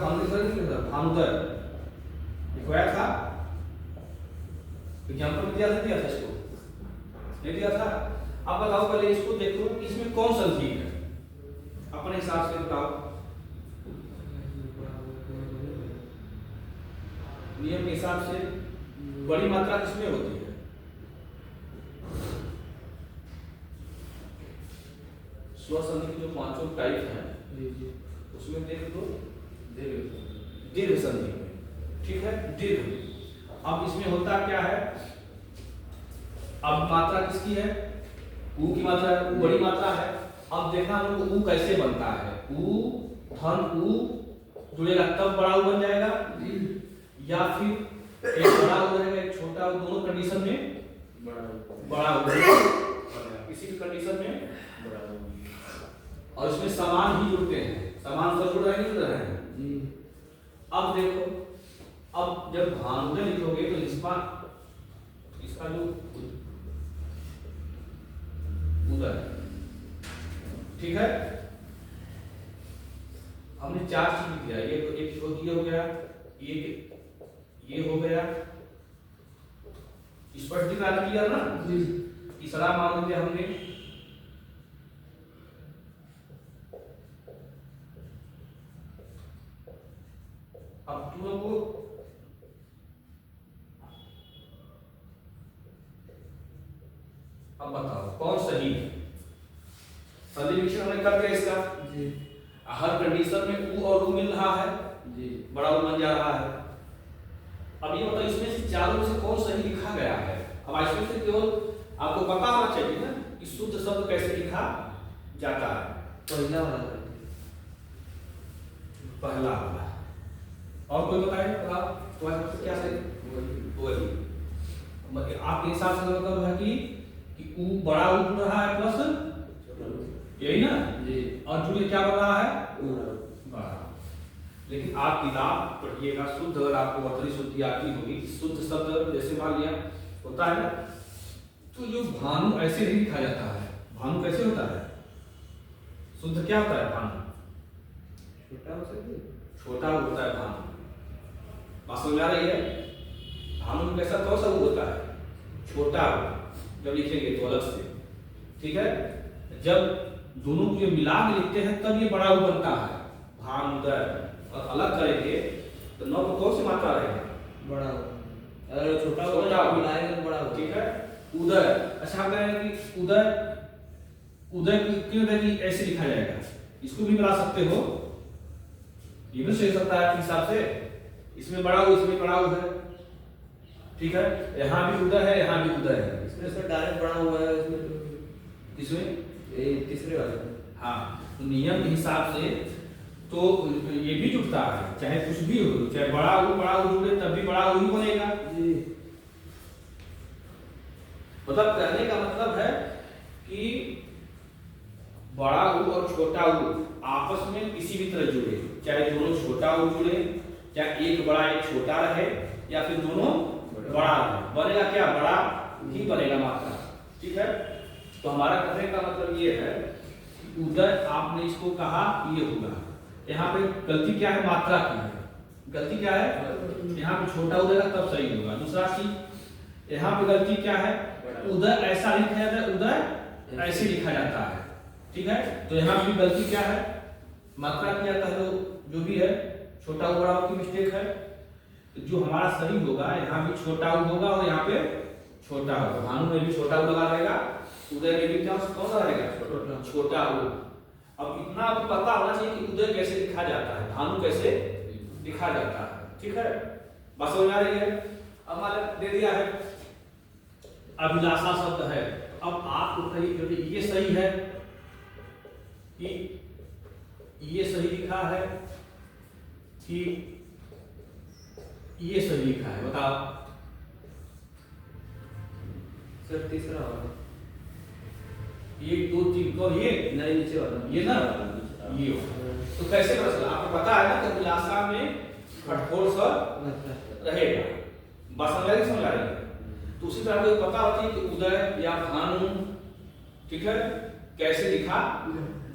भानुदर लिखवाया था, एग्जाम्पल दिया था इसको, नहीं दिया था। अब बताओ पहले इसको देखो, इसमें कौन संधि है, अपने हिसाब से बताओ। नियम के हिसाब से बड़ी मात्रा किसमें होती है, स्वसंधि की जो पांचों टाइप है उसमें देख लो दीर्घ संधि में, ठीक है, दीर्घ। अब इसमें होता क्या है, अब मात्रा किसकी है, ऊ की मात्रा है, बड़ी मात्रा है। अब देखना हम लोग ऊ कैसे बनता है, ऊ धन ऊ जुड़ेगा तब बड़ा ऊ बन जाएगा, या फिर एक बड़ा ऊ रहेगा एक छोटा ऊ, दोनों कंडीशन में बड़ा ऊ बनेगा, किसी भी कंडीशन में बड़ा ऊ। और इसमें समान ही जुड़ते हैं, समान सब जुड़ रहे हैं, जुड़ रहे हैं। अब देखो, अब जब भानुदय लिखोगे तो इसका जो उदय, ठीक है, हमने चार चीज लिख दिया, ये तो एक ये हो गया, ये हो गया, स्पष्टीकरण किया ना। तीसरा मान लिया हमने अब तुम लोग को अब बताओ कौन सही है। संधि विक्षेपण हमने कर दिया इसका जी, हर कंडीशन में ऊ और ऊ मिल रहा है जी, बड़ा ऊ बन जा रहा है। अब ये बताओ इसमें से चारों में से कौन सही लिखा गया है। अब इसमें से केवल आपको पता होना चाहिए ना कि शुद्ध शब्द कैसे लिखा जाता है। पहला वाला पहला वाला, और कोई बताए तुम्हारे क्या सही, वही आपके हिसाब से मतलब है कि ऊ बड़ा ऊ जुड़ रहा है प्लस यही ना जी, और जुड़े क्या बन रहा है बड़ा। लेकिन आप किताब पढ़िएगा शुद्ध, अगर आपको वर्तनी शुद्धि आती होगी, शुद्ध शब्द जैसे मान लिया होता है ना, तो जो भानु ऐसे नहीं लिखा जाता है। भानु कैसे होता है, शुद्ध क्या होता है, भानु छोटा होता है भानु। बात समझ आ रही है, भानु कैसा कौन सा होता है, छोटा। जब लिखेंगे तो अलग से, ठीक है। जब दोनों को मिला के लिखते हैं तब ये बड़ा बनता है भानुदय, और अलग करेंगे तो नौ को कौन सी मात्रा रहेगा, बड़ा। अगर छोटा होगा मिलाएंगे तो बड़ा, ठीक है। उदय, अच्छा हम कहेंगे कि उदय क्यों कि ऐसे लिखा जाएगा, इसको भी मिला सकते हो, ये भी सही सकता है आपके हिसाब से। इसमें बड़ा हो, इसमें बड़ा हो है, ठीक है। यहाँ भी उदय है, यहाँ भी उदय है, इसमें डायरेक्ट बड़ा हुआ है, इसमें इसमें ये तीसरे वाले हाँ, तो नियम के हिसाब से तो ये भी जुड़ता है, चाहे कुछ भी हो, चाहे बड़ा हो जुड़े तब भी बड़ा हो ही बनेगा। जी। मतलब कहने का मतलब है कि बड़ा ऊ और छोटा ऊ आपस में किसी भी तरह जुड़े, चाहे दोनों छोटा ऊ जुड़े, चाहे एक बड़ा एक छोटा रहे, या फिर दोनों बड़ा रहे, बनेगा क्या? बड़ा ही बनेगा मात्रा। ठीक है, तो हमारा कहने का मतलब ये है कि उदय आपने इसको कहा ये होगा। यहाँ पे गलती क्या है? मात्रा की है। गलती क्या है? यहाँ पे छोटा उदय का तब सही होगा। दूसरा चीज यहाँ पे गलती क्या है? उदय ऐसा लिखा जाता है, उदय ऐसे लिखा जाता है। ठीक है, तो यहाँ भी गलती क्या है? मात्रा किया जाता है, जो भी है छोटा बड़ा की मिस्टेक है। तो जो हमारा सही होगा यहाँ भी छोटा होगा और यहाँ पे छोटा होगा। भानु में भी छोटा लगा रहेगा, उदय में भी क्या कौन सा रहेगा? छोटा हो। अब इतना आपको पता होना चाहिए कि उदय कैसे लिखा जाता है, भानु कैसे लिखा जाता है। ठीक है, बस हो जा रही है। अब हमारे दे दिया है अभिलाषा शब्द है। अब आपको कहिए ये सही है कि ये सही लिखा है कि ये सही लिखा है? बताओ सर तीसरा वाला 1 2 3 को ये नहीं, नीचे वाला ये ना ये हो। तो कैसे पता चला? आपको पता है ना कि अभिलाषा में कठोर स्वर रहेगा, बात समझ आ रही है। तो उसी तरह आपको पता होती है कि उदय या भानु, ठीक है, कैसे लिखा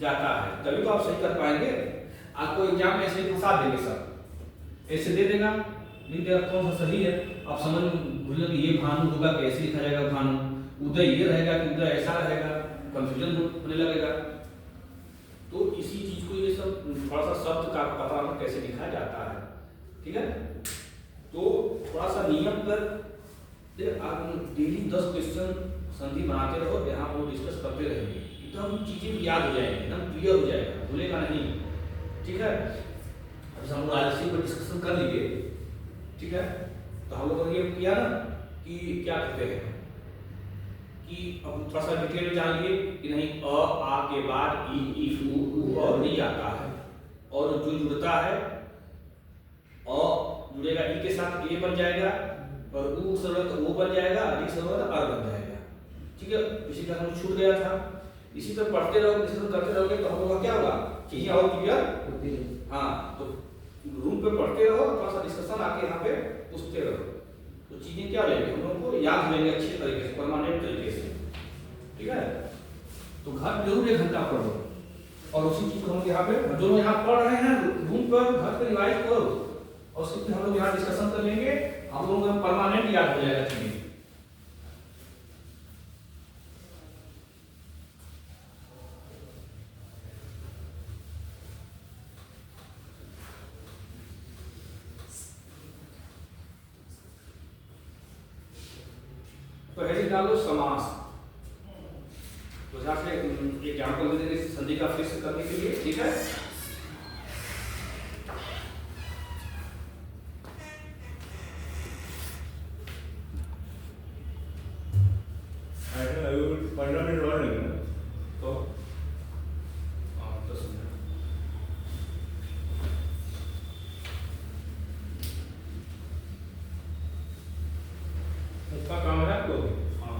जाता है, तभी तो आप सही कर पाएंगे। आपको एग्जाम में ऐसे ही फंसा देंगे सर, ऐसे दे देगा, नहीं देगा, कौन सा सही है आप समझ भूल कि ये भानु होगा, कैसे लिखा जाएगा भानु, उदय ये रहेगा कि उदय ऐसा रहेगा, कंफ्यूजन होने लगेगा। तो इसी चीज को ये सब थोड़ा सा शब्द का पता होगा कैसे लिखा जाता है। ठीक है, तो थोड़ा सा नियम पर आप डेली 10 क्वेश्चन संधि बनाते रहो, यहाँ वो डिस्कस करते रहेंगे, एकदम चीजें याद हो जाएंगी, एकदम क्लियर हो जाएगा, भूलेगा नहीं। ठीक है, अब हम राजस्व पर डिस्कशन कर लिए। ठीक है, तो हम लोगों ने ये किया ना कि क्या कहते हैं कि अब थोड़ा सा डिटेल में जानिए कि नहीं अ आ के बाद ई उ और री आता है, और जो जुड़ता है अ जुड़ेगा ई के साथ ए बन जाएगा, और उ सर्वत ओ बन जाएगा, री सर्वत अ बन जाएगा। ठीक है, इसी तरह हम छूट गया था। इसी तरह पढ़ते रहोगे, इसी तरह करते रहोगे तो हम लोग क्या होगा, चीजें और क्लियर होती है। हाँ, तो रूम पे पढ़ते रहो, थोड़ा सा डिस्कशन आके यहाँ पे पूछते रहो, तो चीजें क्या हो जाएंगी, हम लोगों को याद हो जाएंगे अच्छे तरीके से, परमानेंट तरीके से। ठीक है, तो घर जरूर 1 घंटा पढ़ो, और उसी चीज को हम यहाँ पे जो लोग यहाँ पढ़ रहे हैं रूम पर घर पे रिवाइज करो, और उसके हम लोग यहाँ डिस्कशन कर लेंगे, हम लोगों को परमानेंट याद हो जाएगा चीजें। तो हेडिंग डालो समास, तो यहाँ से एग्जाम्पल दे देंगे संधि का फिक्स करने के लिए। ठीक है, I will 15 मिनट और लगेगा ना, तो 10 मिनट। उसका काम है आपको, हाँ,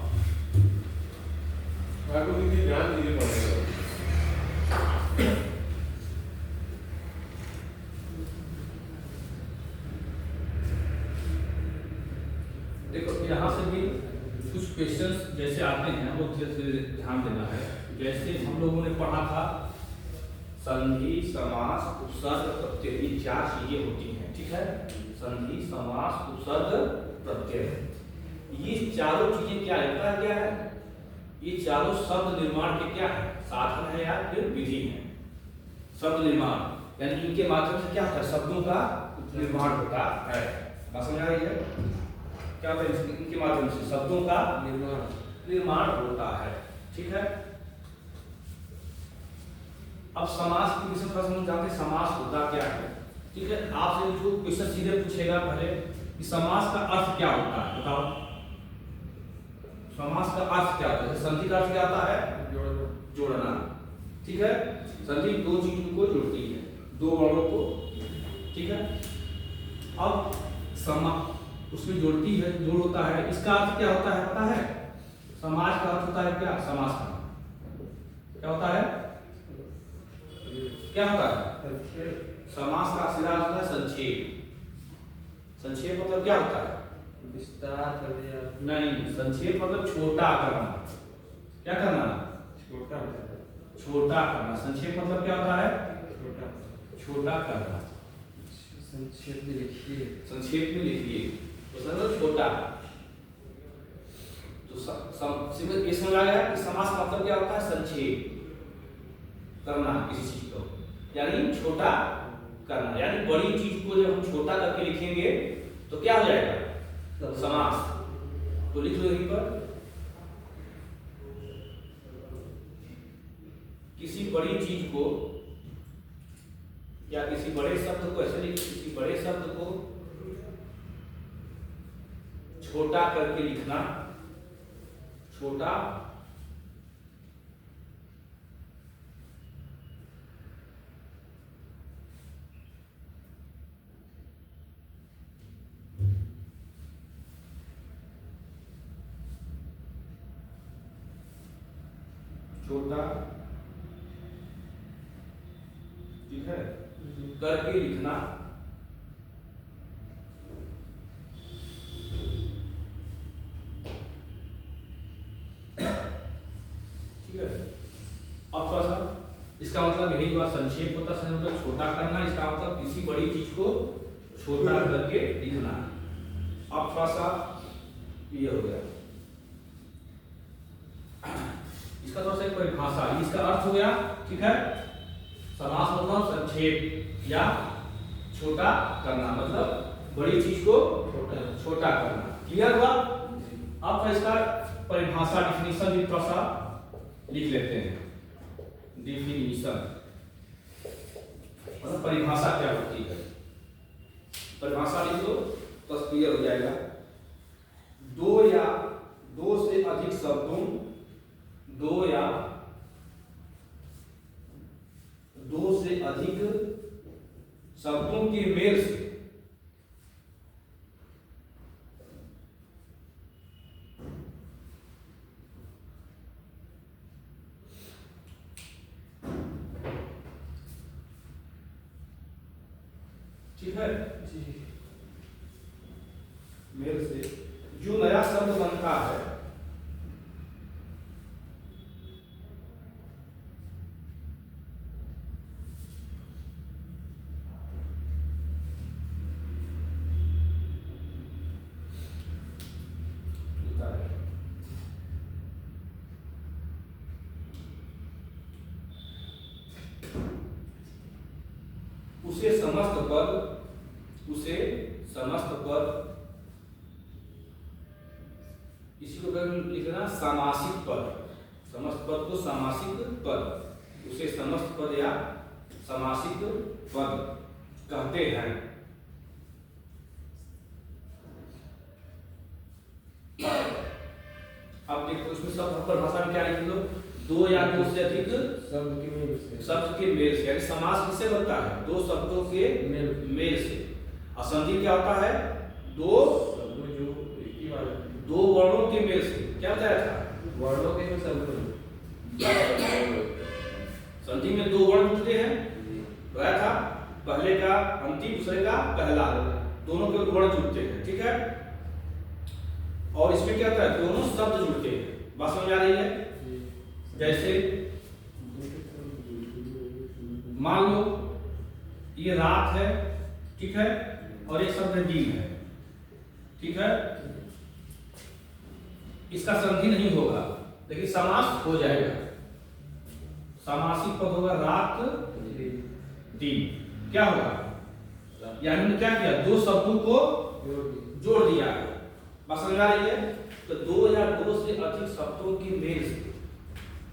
आपको किसी ध्यान दीजिए पढ़ने का। देखो यहाँ से भी कुछ क्वेश्चंस जैसे आते हैं, हम लोग जैसे ध्यान देना है। जैसे हम लोगों ने पढ़ा था संधि, समास, उपसर्ग, प्रत्यय, ये 4 चीजें होती हैं। ठीक है, संधि, समास, उपसर्ग, प्रत्यय, ये चारों चीजें क्या है, पता क्या है? ये चारों शब्द निर्माण के क्या है, साधन है या फिर विधि है। शब्द निर्माण यानी इनके माध्यम से क्या होता है, शब्दों का निर्माण होता है। बात समझ आ रही है? क्या होता है, इनके माध्यम से शब्दों का निर्माण होता है। ठीक है, अब समास की विषय पर हम जानते हैं, समास होता क्या है। ठीक है, आपसे जो क्वेश्चन सीधे पूछेगा पहले कि समास का अर्थ क्या होता है, बताओ। समास का अर्थ क्या होता है? संधि का अर्थ क्या होता है? जोड़ना, ठीक है। संधि दो चीजों को जोड़ती है, दो वर्णों को, ठीक है। अब उसमें जोड़ती है, जोड़ होता है, इसका अर्थ क्या होता है पता है? समाज का अर्थ होता है क्या? समास करना। क्या होता है? क्या होता है? समास का सिरा होता है संक्षेप। संक्षेप मतलब क्या होता है? विस्तार कर दिया। नहीं, संक्षेप मतलब छोटा करना। क्या करना? छोटा छोटा करना। संक्षेप मतलब क्या होता है? छोटा छोटा करना। संक्षेप में लिखिए। संक्षेप में लिखिए तो मतलब छोटा। तो सिंपल ये समझ आ गया कि समास का मतलब क्या होता है? संक्षेप करना किसी चीज को, यानी छोटा करना। यानी बड़ी चीज को जब हम छोटा करके लिखेंगे तो क्या हो जाएगा? समास। तो लिख लो यहीं पर, किसी बड़ी चीज को या किसी बड़े शब्द को ऐसे लिखिए, किसी बड़े शब्द को छोटा करके लिखना। छोटा छोटा, ठीक है, करके लिखना। ठीक है। अब थोड़ा सा इसका मतलब यही हुआ, संक्षेप होता है मतलब छोटा करना। इसका मतलब किसी बड़ी चीज को छोटा करके लिखना। अब थोड़ा सा ये हो गया, इसका थोड़ा सा एक परिभाषा, इसका अर्थ हो गया, ठीक है। समास मतलब संक्षेप या छोटा करना, मतलब बड़ी चीज को छोटा करना। क्लियर हुआ? अब इसका परिभाषा, डिफिनीशन भी थोड़ा सा लिख लेते हैं। डिफिनीशन मतलब परिभाषा क्या होती है, परिभाषा लिख लो तो क्लियर हो जाएगा। दो या दो से अधिक शब्दों, दो या दो से अधिक शब्दों के मेल से ठीक है, मेल से जो नया शब्द बनता है, उसे समस्त पद, उसे समस्त पद, इसी को लिखना सामासिक पद। समस्त पद को सामासिक पद, उसे समस्त पद या सामासिक पद कहते हैं। अब देखो इसमें सब परिभाषा में क्या लिख लो? दो या दो से अधिक शब्द के मेल से, शब्द के मेल से, यानी समास किससे बनता है? दो शब्दों के मेल से। और संधि क्या होता है? दो शब्दों जो एक ही वाला, दो वर्णों के मेल से। क्या बताया था? वर्णों के जो शब्द संधि में दो वर्ण जुड़ते हैं, बताया था। पहले का अंतिम, दूसरे का पहला, दोनों के वर्ण जुड़ते हैं, ठीक है। और इसमें क्या होता है? दोनों शब्द जुड़ते हैं। बात समझ आ रही है? जैसे मान लो ये रात है, ठीक है, और एक शब्द दिन है, ठीक है। इसका संधि नहीं होगा लेकिन समास हो जाएगा। समासिक पद होगा रात दिन। क्या होगा? यानी हमने क्या किया? दो शब्दों को जोड़ दिया। बात समझ आ रही है? तो दो या दो से अधिक शब्दों की मेल से,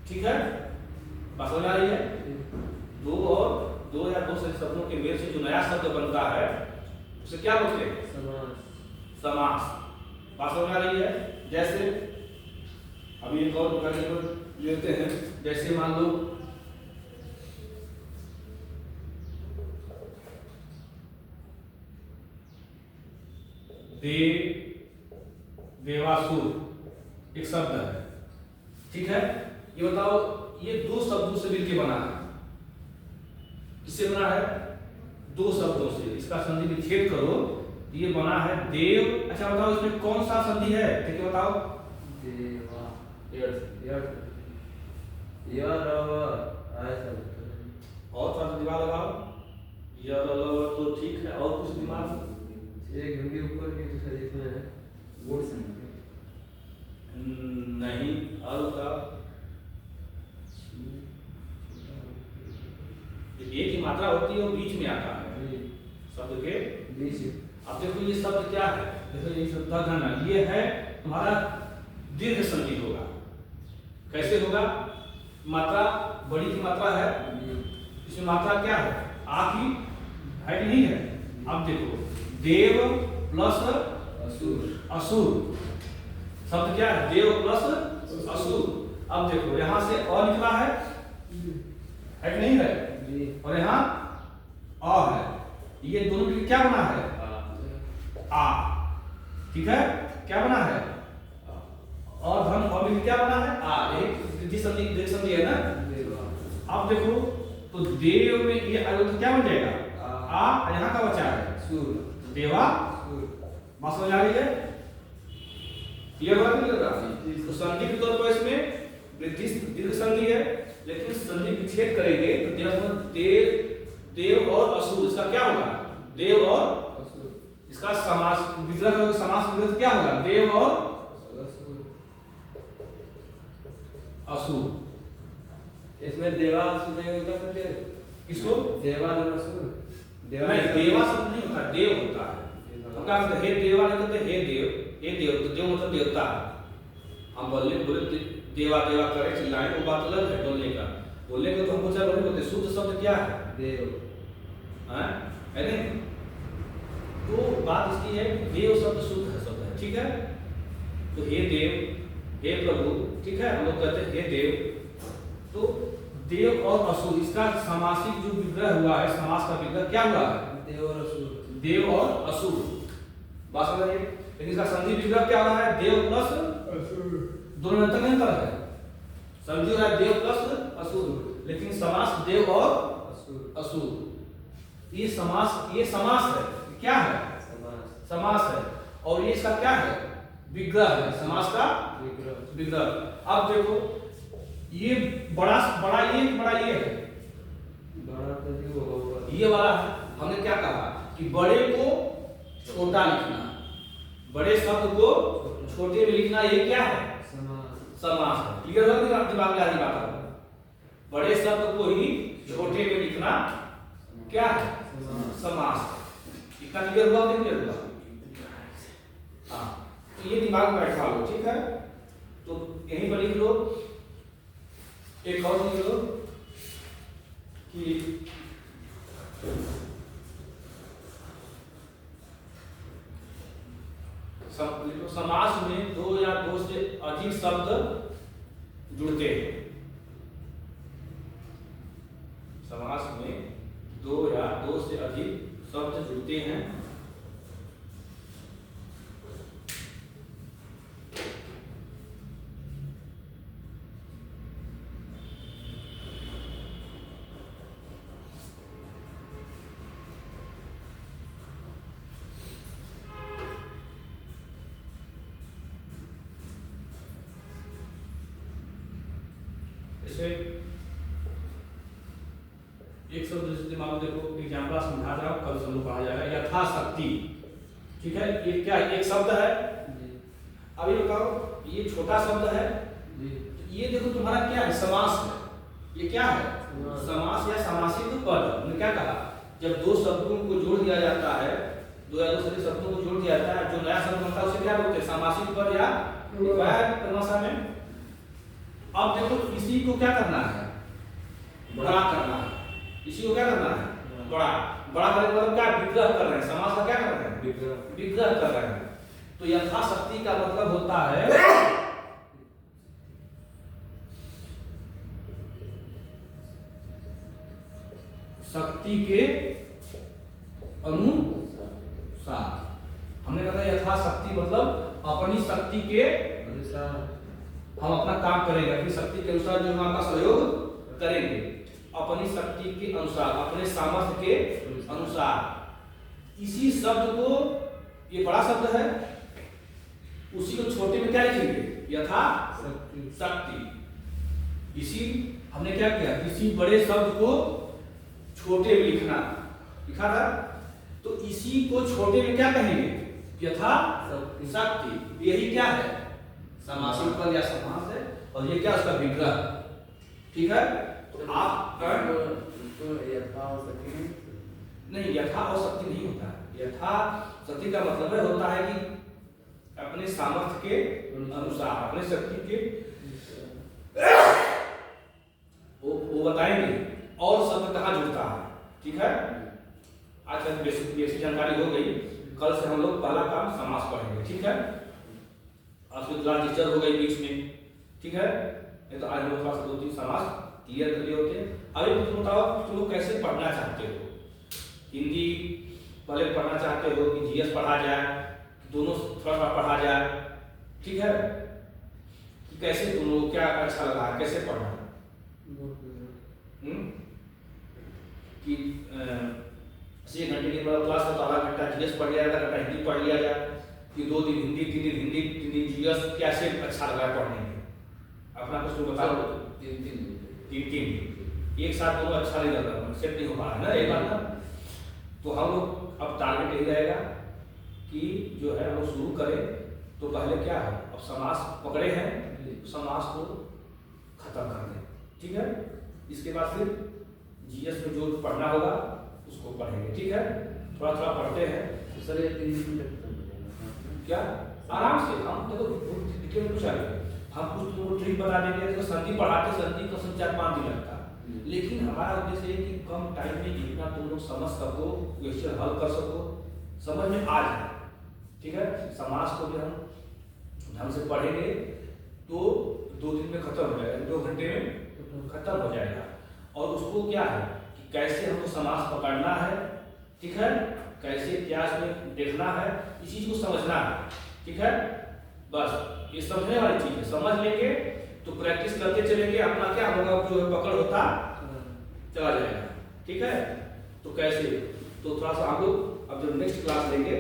ठीक है। बात समझ आ रही है? दो और दो या दो से शब्दों के मेल से जो नया शब्द बनता है उसे क्या बोलते हैं? समास। समास। बात समझ आ रही है? जैसे अभी एक और लेते हैं, जैसे मान लो देवासुर एक शब्द है, ठीक है। ये बताओ ये दो शब्दों से मिलकर बना है। किससे बना है? दो शब्दों से। इसका संधि विच्छेद करो, ये बना है देव। अच्छा बताओ इसमें कौन सा संधि है, ठीक है बताओ। देवा और थोड़ा दिमाग लगाओ। यार तो ठीक है, और कुछ दिमाग? एक घंटे ऊपर के शरीर में है बोर्ड से नहीं, और बताओ। एक ही मात्रा होती है और बीच में आता है शब्द के बीच। अब देखो ये शब्द क्या है, देखो ये शब्द घन, ये है तुम्हारा दीर्घ संधि होगा। कैसे होगा? मात्रा बड़ी की मात्रा है, इसमें मात्रा क्या है? आ की है कि नहीं है? अब देखो देव प्लस असुर। असुर शब्द क्या है? देव प्लस असुर। अब देखो यहां से अ निकला है कि नहीं है? और यहाँ अ है, ये दोनों मिलकर क्या बना है? आ, ठीक है। क्या बना है? और धन और मिलकर क्या बना है? आ। एक संधि है ना। अब देखो तो देव में ये तो क्या बन जाएगा? आ। यहाँ का बचा है सुर। देवा। बात समझ आ रही है? क्लियर हुआ नहीं लग रहा? तो संधि के तौर पर इसमें दीर्घ संधि है, लेकिन संधि विच्छेद करेंगे तो देव और असुर, इसका क्या होगा? देव और असुर। इसका समास विग्रह का समास विग्रह क्या होगा? देव और असुर। इसमें देवा असुर नहीं होता फिर? किसको? देवा और असुर। नहीं, देवा शब्द नहीं होता, देव होता है। हम क्या कहते हैं? हे देवा नहीं कहते हे देव। हे देव तो देव मतलब देवता है। हम बोले देवा देवा करे चिल्लाए वो बात अलग है बोलने का। बोलने का तो हम कुछ अलग बोलते। शुद्ध शब्द क्या है? देव। है नहीं? तो बात इसकी है कि देव शब्द शुद्ध शब्द है, ठीक है। तो हे देव, हे प्रभु, ठीक है। हम लोग कहते हैं हे देव। तो देव और असुर, इसका सामासिक जो विग्रह हुआ है, समास का विग्रह क्या हुआ है? देव और असुर। देव और असुर। बात समझ रही है? लेकिन इसका संधि विग्रह क्या हो रहा है? देव प्लस असुर। दोनों में अंतर नहीं है। संधि हो रहा है देव प्लस असुर, लेकिन समास देव और असुर। ये समास है। क्या है? समास है। और ये इसका क्या है? विग्रह है, समास का विग्रह। अब देखो ये बड़ा ये है, बड़ा तो ये वाला है। हमने क्या कहा कि बड़े को छोटा लिखना, बड़े शब्द को छोटे में लिखना, ये क्या है? समास है। क्लियर हो गया? दिमाग में आ रही बात है। बड़े शब्द को ही छोटे में लिखना क्या है? समास। इतना क्लियर हुआ नहीं? क्लियर हुआ? हाँ, तो ये दिमाग में बैठा लो, ठीक है। तो यहीं पर लिख लो। एक और लिख लो कि समास में दो या दो से अधिक शब्द जुड़ते हैं। समास में दो या दो से अधिक शब्द जुड़ते हैं। एक शब्द जैसे दिमाग देखो, एग्जाम्पल समझा रहा हूं, कल सब लोग पढ़ा जाएगा। यथाशक्ति, ठीक है। ये क्या एक शब्द है? अब ये बताओ, ये छोटा शब्द है। ये देखो तुम्हारा क्या है? समास है। ये क्या है? समास या समासिक पद। हमने क्या कहा? जब दो शब्दों को जोड़ दिया जाता है, दो या दो से अधिक शब्दों को जोड़ दिया जाता है, जो नया शब्द बनता है उसे क्या बोलते हैं? समासिक पद या परिभाषा में। अब देखो इसी को क्या करना है? बड़ा करना है। इसी को क्या करना है? बड़ा करने का मतलब क्या? विग्रह कर रहे हैं। समास का क्या कर रहे हैं? विग्रह कर रहे हैं। तो यथाशक्ति का मतलब होता है शक्ति के अनुसार। हमने कहा यथा शक्ति मतलब अपनी शक्ति के हम अपना काम करेंगे, अपनी शक्ति के अनुसार जो हम आपका सहयोग करेंगे, अपनी शक्ति के अनुसार, अपने सामर्थ्य के अनुसार। इसी शब्द को, ये बड़ा शब्द है, उसी को छोटे में क्या लिखेंगे? यथा शक्ति। इसी हमने क्या किया, इसी बड़े शब्द को छोटे में लिखा था, तो इसी को छोटे में क्या कहेंगे? यथा शक्ति। यही क्या है? समासिक पद या समास है, और ये क्या उसका विग्रह। ठीक है, तो आप यथा और शक्ति नहीं, यथा और शक्ति नहीं होता है। यथा शक्ति का मतलब होता है कि अपने सामर्थ्य के अनुसार, अपने शक्ति के वो बताएंगे। और शब्द कहाँ जुड़ता है? ठीक है, आज तक बेसिक जानकारी हो गई। कल से हम लोग पहला काम समास पढ़ेंगे। ठीक है, आज तो क्लास टीचर हो गई बीच में। ठीक है, नहीं तो आज हम लोग थोड़ा सा 2-3 समास क्लियर कर लिए होते। अभी तुम बताओ तुम लोग कैसे पढ़ना चाहते हो? हिंदी पहले पढ़ना चाहते हो कि जीएस पढ़ा जाए, दोनों थोड़ा थोड़ा पढ़ा जाए? ठीक है, कि कैसे तुम लोग, क्या अच्छा लगा, कैसे पढ़ना? कि 6 घंटे की क्लास में तो आधा घंटा जीएस पढ़ लिया, आधा घंटा हिंदी पढ़ लिया जाए, कि 2 दिन हिंदी, 3 दिन हिंदी, 3 दिन जीएस, कैसे अच्छा लगा पढ़ने में? अपना कुछ तो बताओ। 3 एक साथ दोनों अच्छा नहीं लगा, सेट नहीं हो पा रहा है ना, एक बात ना। तो हम लोग अब टारगेट यही रहेगा कि जो है वो शुरू करें तो पहले क्या है, अब समास पकड़े हैं, समास को खत्म कर दें। ठीक है, इसके बाद फिर जीएस में जो पढ़ना होगा उसको पढ़ेंगे। ठीक है, थोड़ा थोड़ा पढ़ते हैं। तो सर ये 3 दिन लगता क्या आराम से हम तो डिटेल में पूछा हम कुछ तुमको ट्रिक बता देंगे। तो संधि पढ़ाते, संधि को 4-5 दिन लगता है, लेकिन हमारा उद्देश्य है कि कम टाइम में जितना तुम लोग समझ सको, क्वेश्चन हल कर सको, समझ में आ जाए। ठीक है, समास को भी हम ढंग से पढ़ेंगे तो 2 दिन में खत्म हो जाएगा, 2 घंटे में खत्म हो जाएगा। और उसको क्या है कि कैसे हमको समास पकड़ना है, ठीक है, कैसे इतिहास में देखना है, इस चीज को समझना है। ठीक है, बस ये समझने वाली चीज है। समझ लेंगे तो प्रैक्टिस करते चलेंगे, अपना क्या होगा, जो पकड़ होता चला जाएगा। ठीक है, तो कैसे, तो थोड़ा सा हम लोग अब जब नेक्स्ट क्लास लेंगे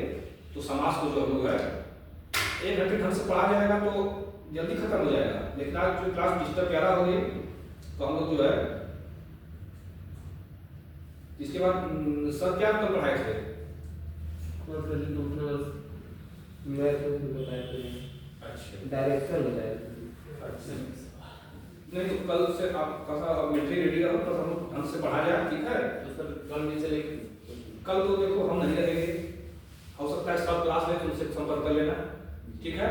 तो समास को जो हम लोग है 1 घंटे ढंग से पढ़ा जाएगा तो जल्दी खत्म हो जाएगा। लेकिन आज जो क्लास डिजिटल प्यारा हो गई तो हम लोग जो है, इसके बाद सर क्या कल पढ़ाए थे? अच्छा, डायरेक्शन बताया। अच्छा, नहीं तो कल से आप कैसा मेट्री रेडी करो तो हम ढंग से पढ़ा जाए। ठीक है, तो सर कल नहीं चलेगी? कल तो देखो हम नहीं रहेंगे, हो सकता है सब क्लास में तुमसे संपर्क कर लेना। ठीक है,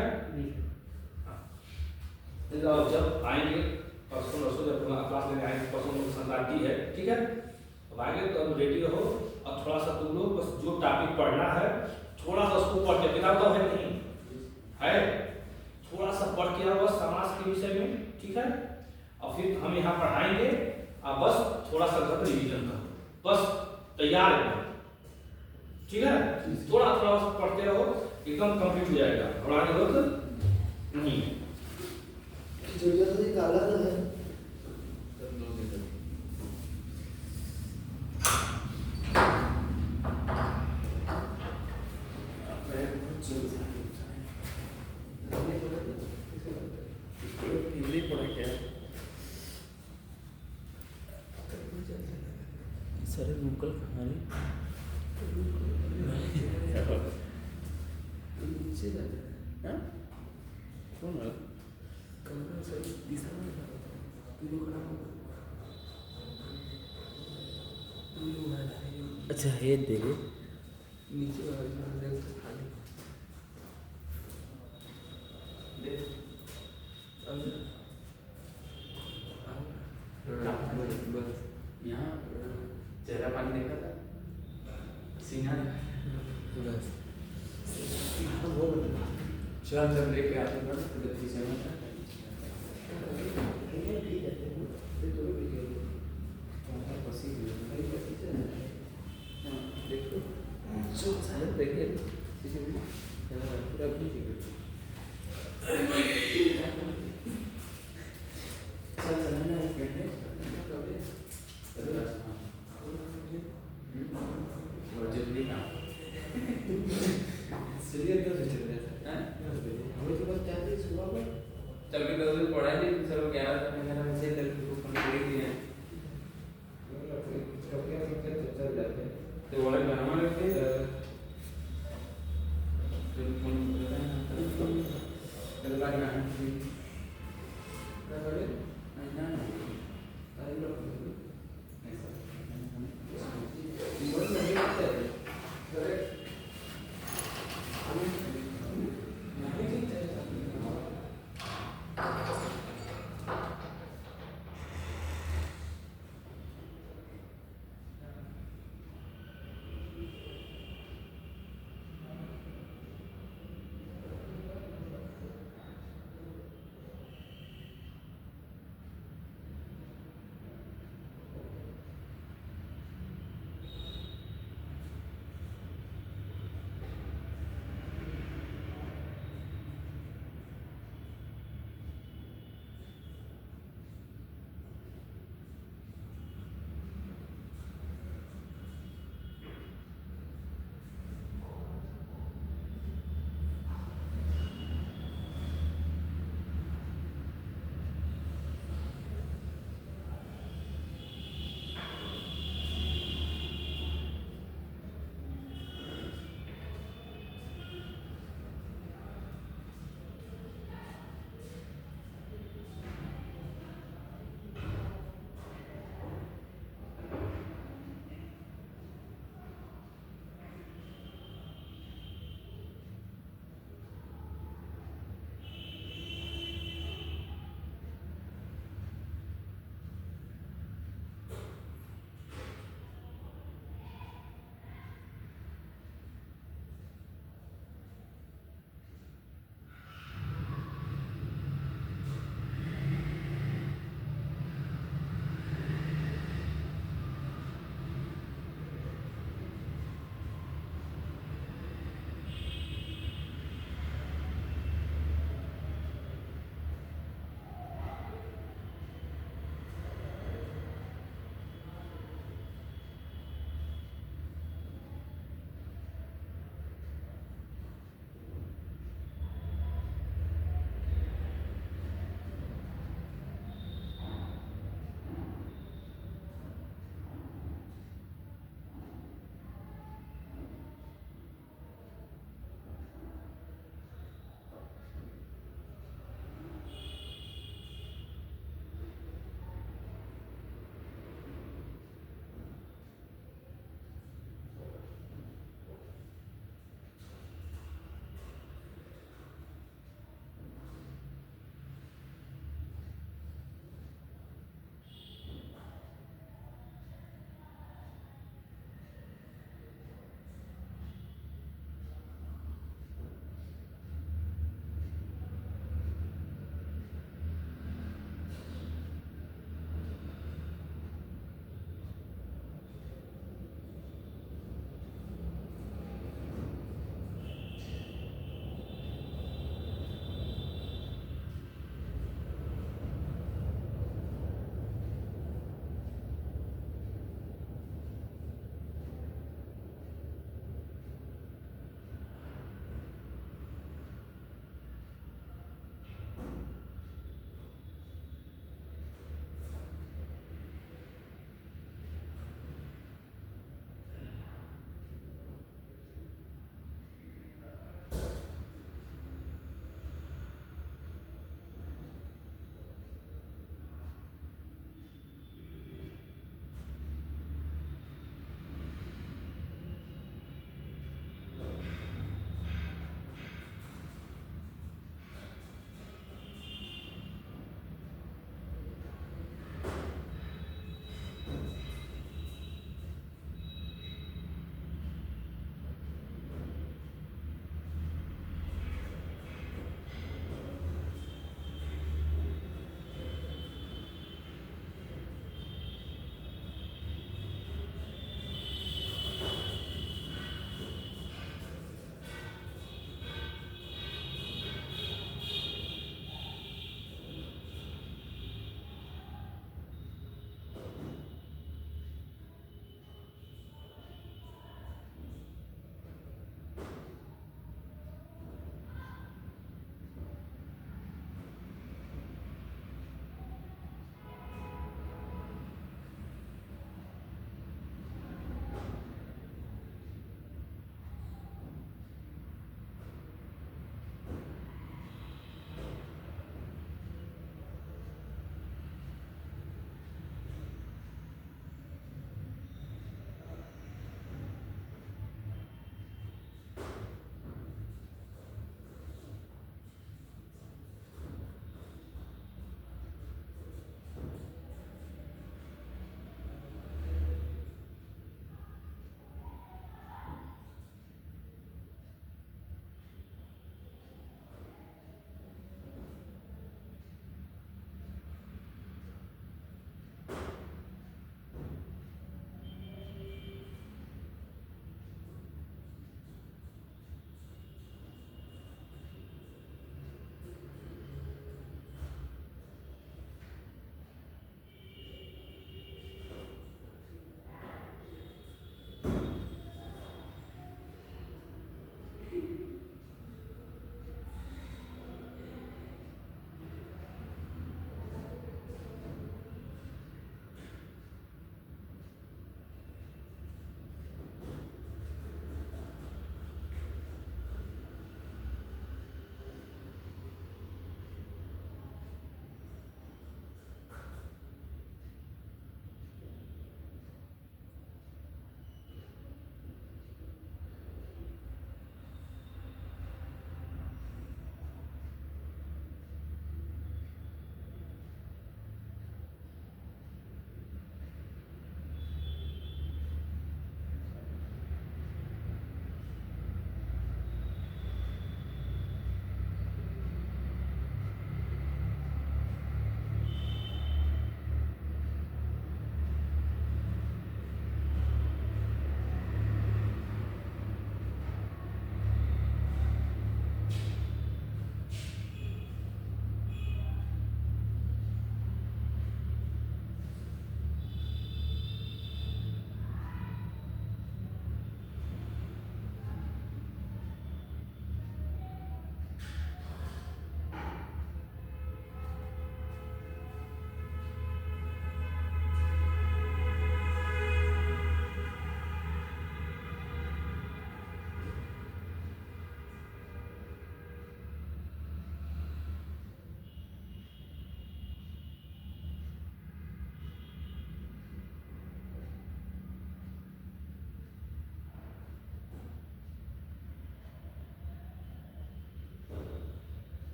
जब आएंगे परसों जब क्लास लेने आएंगे, परसों संक्रांति है। ठीक है, अब आएंगे तो रेडी रहो। और थोड़ा सा तुम लोग बस जो टॉपिक पढ़ना है थोड़ा सा उसको पढ़ के, किताब तो है नहीं है, थोड़ा सा पढ़ के आओ बस समाज के विषय में। ठीक है, और फिर हम यहाँ पढ़ाएंगे, आप बस थोड़ा सा घर रिवीजन करो, बस तैयार है। ठीक है, थोड़ा थोड़ा बस पढ़ते रहो, एकदम कंप्लीट हो जाएगा, पढ़ाने वक्त नहीं। काला तो है। सर गूगल कहानी कौन है? अच्छा है, दे दे नीचे यहाँ चेहरा पानी देखा था, सीना चल जब लेके आते हैं फंसी हुई है भाई, कैसे चल रहा है? हाँ देखो जो सारे देखे पूरा भी चल चलना है कहते और जल्दी काम चलिए तो से चल रहा है हैं? हमें तो बस 4 दिन सुबह में चल के 2 दिन पढ़ा नहीं सर 11 बजे तक को कंप्लीट किए हैं कभी कभी चल जाते हैं तो वाले बनाना लगते हैं तो कौन करता है ना क्या करे ना अरे लोग